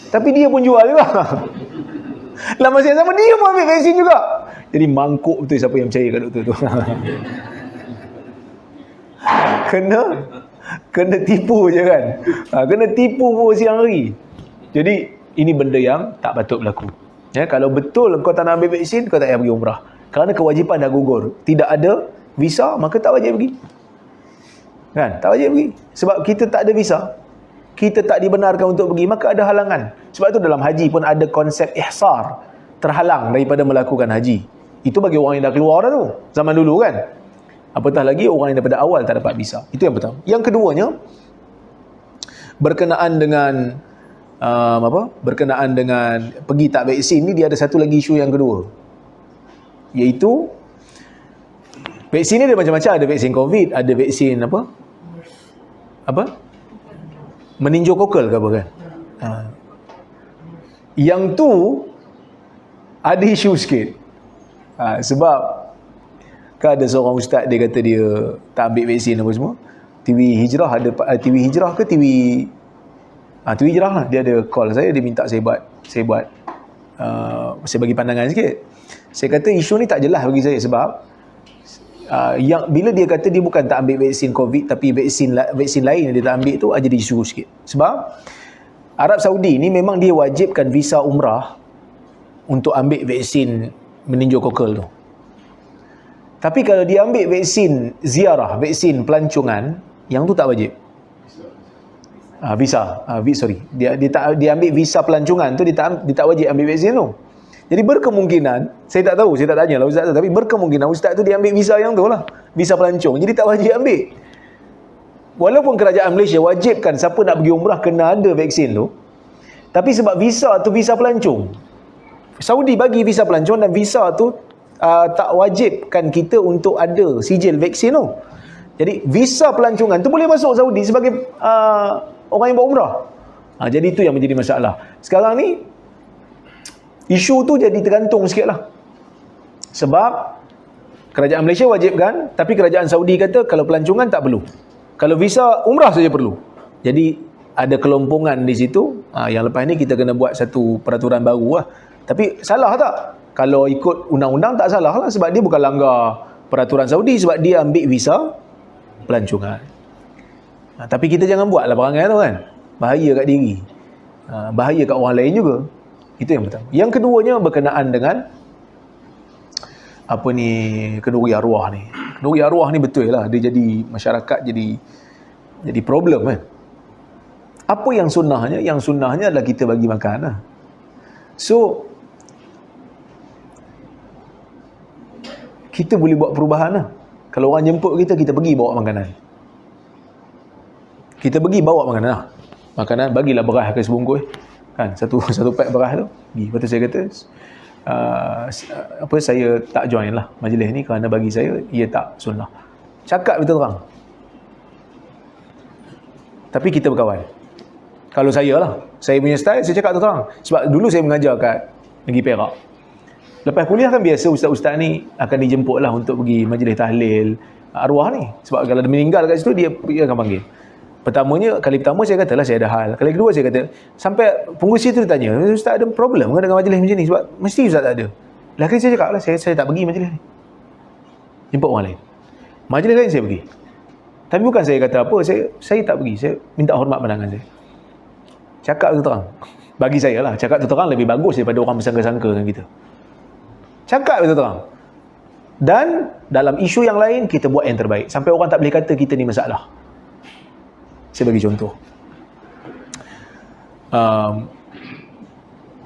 Tapi dia pun jual juga. Dalam masa yang sama dia pun ambil vaksin juga. Jadi mangkuk betul siapa yang percaya kat doktor tu. Kena tipu je kan. Kena tipu pun siang hari. Jadi ini benda yang tak patut berlaku. Ya, kalau betul kau tak nak ambil vaksin, kau tak payah pergi umrah. Kerana kewajipan dah gugur. Tidak ada visa, maka tak wajib pergi. Kan? Tak wajib pergi. Sebab kita tak ada visa, kita tak dibenarkan untuk pergi, maka ada halangan. Sebab itu dalam haji pun ada konsep ihsar, terhalang daripada melakukan haji. Itu bagi orang yang dah keluar dah tu, zaman dulu kan. Apatah lagi orang yang daripada awal tak dapat visa. Itu yang pertama. Yang keduanya, berkenaan dengan berkenaan dengan pergi tak vaksin ni, dia ada satu lagi isu yang kedua, iaitu vaksin ni ada macam-macam. Ada vaksin COVID, ada vaksin meningokokal ke apa kan. Yang tu ada isu sikit. Sebab kan ada seorang ustaz, dia kata dia tak ambil vaksin apa semua. TV Hijrah ada, TV Hijrah ke TV Hijrah lah, dia ada call saya, dia minta saya buat saya bagi pandangan sikit. Saya kata isu ni tak jelas bagi saya. Sebab yang bila dia kata dia bukan tak ambil vaksin COVID, tapi vaksin lain yang dia tak ambil tu ada isu sikit. Sebab Arab Saudi ni memang dia wajibkan visa umrah untuk ambil vaksin meningokokal tu. Tapi kalau dia ambil vaksin ziarah, vaksin pelancongan, yang tu tak wajib. Dia ambil visa pelancongan tu, dia tak wajib ambil vaksin tu. Jadi berkemungkinan, saya tak tahu, saya tak tanya lah ustaz tu, tapi berkemungkinan ustaz tu dia ambil visa yang tu lah, visa pelancong, jadi tak wajib ambil. Walaupun kerajaan Malaysia wajibkan siapa nak pergi umrah kena ada vaksin tu, tapi sebab visa tu visa pelancong, Saudi bagi visa pelancong, dan visa tu tak wajibkan kita untuk ada sijil vaksin tu. Jadi visa pelancongan tu boleh masuk Saudi sebagai orang yang buat umrah. Jadi itu yang menjadi masalah. Sekarang ni isu tu jadi tergantung sikit lah. Sebab kerajaan Malaysia wajibkan, tapi kerajaan Saudi kata kalau pelancongan tak perlu, kalau visa umrah saja perlu. Jadi ada kelompongan di situ. Yang lepas ni kita kena buat satu peraturan baru lah. Tapi salah tak? Kalau ikut undang-undang tak salah lah, sebab dia bukan langgar peraturan Saudi, sebab dia ambil visa pelancongan. Tapi kita jangan buat lah perangai tu kan. Bahaya kat diri, bahaya kat orang lain juga. Itu yang pertama. Yang keduanya berkenaan dengan kenduri arwah ni. Kenduri arwah ni betul lah, dia jadi masyarakat jadi problem kan. Apa yang sunnahnya? Yang sunnahnya adalah kita bagi makan lah. So kita boleh buat perubahan lah. Kalau orang jemput kita pergi bawa makanan. Kita pergi bawa makanan lah. Makanan, bagilah beras ke sebungkus kan, satu pack beras tu pergi. Lepas tu saya kata saya tak join lah majlis ni kerana bagi saya ia tak sunnah. Cakap betul terang. Tapi kita berkawan. Kalau saya lah, saya punya style, saya cakap terang. Sebab dulu saya mengajar kat negeri Perak. Lepas kuliah kan biasa ustaz-ustaz ni akan dijemput lah untuk pergi majlis tahlil arwah ni. Sebab kalau dia meninggal kat situ, dia akan panggil. Kali pertama saya katalah saya ada hal. Kali kedua saya kata, sampai pengurusi tu dia tanya, ustaz ada problem ke dengan majlis macam ni? Sebab mesti ustaz tak ada. Lagi saya cakap lah, saya tak pergi majlis ni. Jemput orang lain. Majlis lain saya pergi. Tapi bukan saya kata apa, saya tak pergi. Saya minta hormat pandangan saya. Cakap tu terang. Bagi saya lah, cakap tu terang lebih bagus daripada orang bersangka-sangka dengan kita. Cakap tu terang. Dan dalam isu yang lain, kita buat yang terbaik. Sampai orang tak boleh kata kita ni masalah. Saya bagi contoh.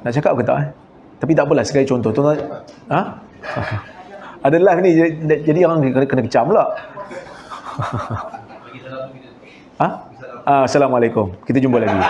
Nak cakap ke tak? Tapi tak apalah, sekali contoh. Tuan, ha? Ada live ni, jadi orang kena kecam pula. Ha? Assalamualaikum. Kita jumpa lagi.